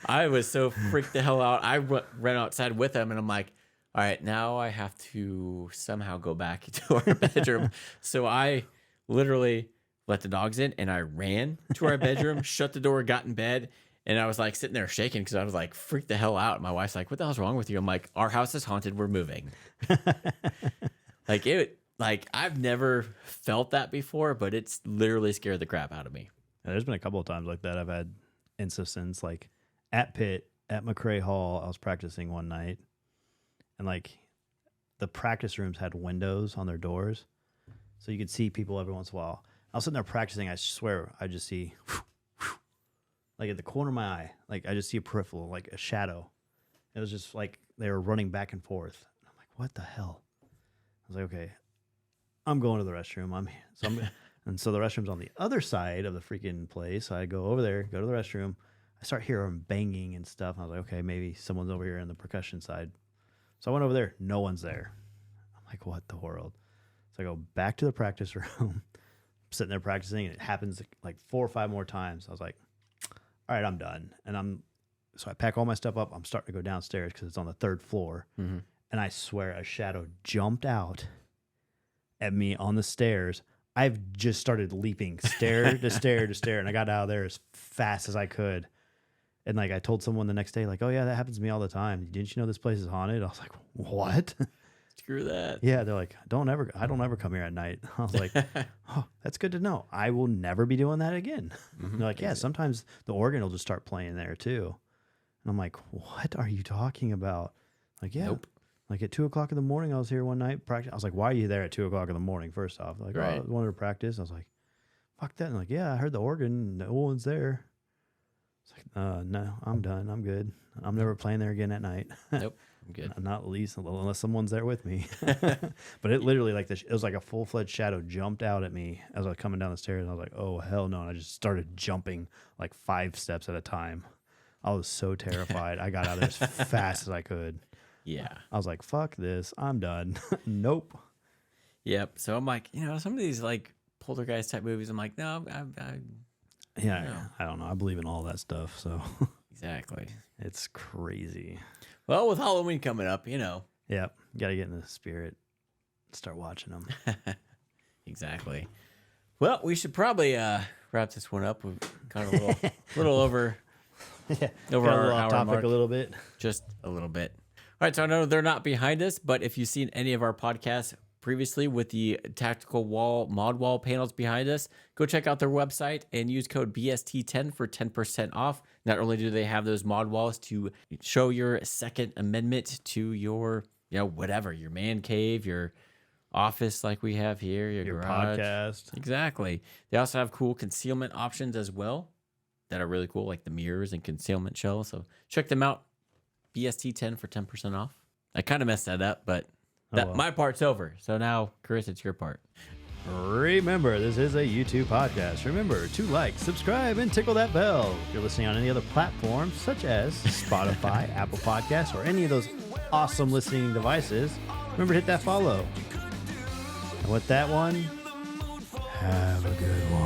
I was so freaked the hell out. I ran outside with them, and I'm like, all right, now I have to somehow go back to our bedroom. So I literally let the dogs in, and I ran to our bedroom, shut the door, got in bed, and I was like sitting there shaking because I was like freaked the hell out. My wife's like, what the hell's wrong with you? I'm like, our house is haunted. We're moving. Like I've never felt that before, but it's literally scared the crap out of me. Yeah, there's been a couple of times like that. I've had instances like at Pitt, at McCrae Hall, I was practicing one night, and like the practice rooms had windows on their doors, so you could see people every once in a while. I was sitting there practicing. I swear, I just see, like at the corner of my eye, like I just see a peripheral, like a shadow. It was just like they were running back and forth. I'm like, what the hell? I was like, okay, I'm going to the restroom. And so the restroom's on the other side of the freaking place. So I go over there, go to the restroom. I start hearing banging and stuff. I was like, okay, maybe someone's over here on the percussion side. So I went over there. No one's there. I'm like, what the world? So I go back to the practice room. I'm sitting there practicing, and it happens like 4 or 5 more times. I was like, all right, I'm done. So I pack all my stuff up. I'm starting to go downstairs because it's on the 3rd floor. Mm-hmm. And I swear a shadow jumped out at me on the stairs. I've just started leaping stair to stair to stair. And I got out of there as fast as I could. And like I told someone the next day, like, oh yeah, that happens to me all the time. Didn't you know this place is haunted? I was like, what? Screw that. Yeah, they're like, I don't ever come here at night. I was like, oh, that's good to know. I will never be doing that again. Mm-hmm. They're like, yeah, sometimes the organ will just start playing there too. And I'm like, what are you talking about? Like, yeah. Nope. Like at 2:00 in the morning, I was here one night practice. I was like, why are you there at 2:00 in the morning? First off, like, right. Oh, I wanted to practice. I was like, fuck that. And like, yeah, I heard the organ. No one's there. It's like, no, I'm done. I'm good. I'm never playing there again at night. Nope, I'm good. Not at least unless someone's there with me. But it literally it was like a full-fledged shadow jumped out at me as I was coming down the stairs. And I was like, oh hell no! And I just started jumping like 5 steps at a time. I was so terrified. I got out of there as fast as I could. Yeah. I was like, fuck this. I'm done. Nope. Yep. So I'm like, some of these like poltergeist type movies, I'm like, no, I don't know. I believe in all that stuff. So exactly. It's crazy. Well, with Halloween coming up, Yep. Got to get in the spirit. Start watching them. Exactly. Well, we should probably wrap this one up. We've got a little over over our hour topic mark. A little bit. Just a little bit. All right, so I know they're not behind us, but if you've seen any of our podcasts previously with the tactical mod wall panels behind us, go check out their website and use code BST10 for 10% off. Not only do they have those mod walls to show your Second Amendment to your, whatever, your man cave, your office like we have here, your garage. Podcast. Exactly. They also have cool concealment options as well that are really cool, like the mirrors and concealment shells. So check them out. BST10 for 10% off. I kind of messed that up, but my part's over. So now, Chris, it's your part. Remember, this is a YouTube podcast. Remember to like, subscribe, and tickle that bell. If you're listening on any other platforms, such as Spotify, Apple Podcasts, or any of those awesome listening devices, remember to hit that follow. And with that one, have a good one.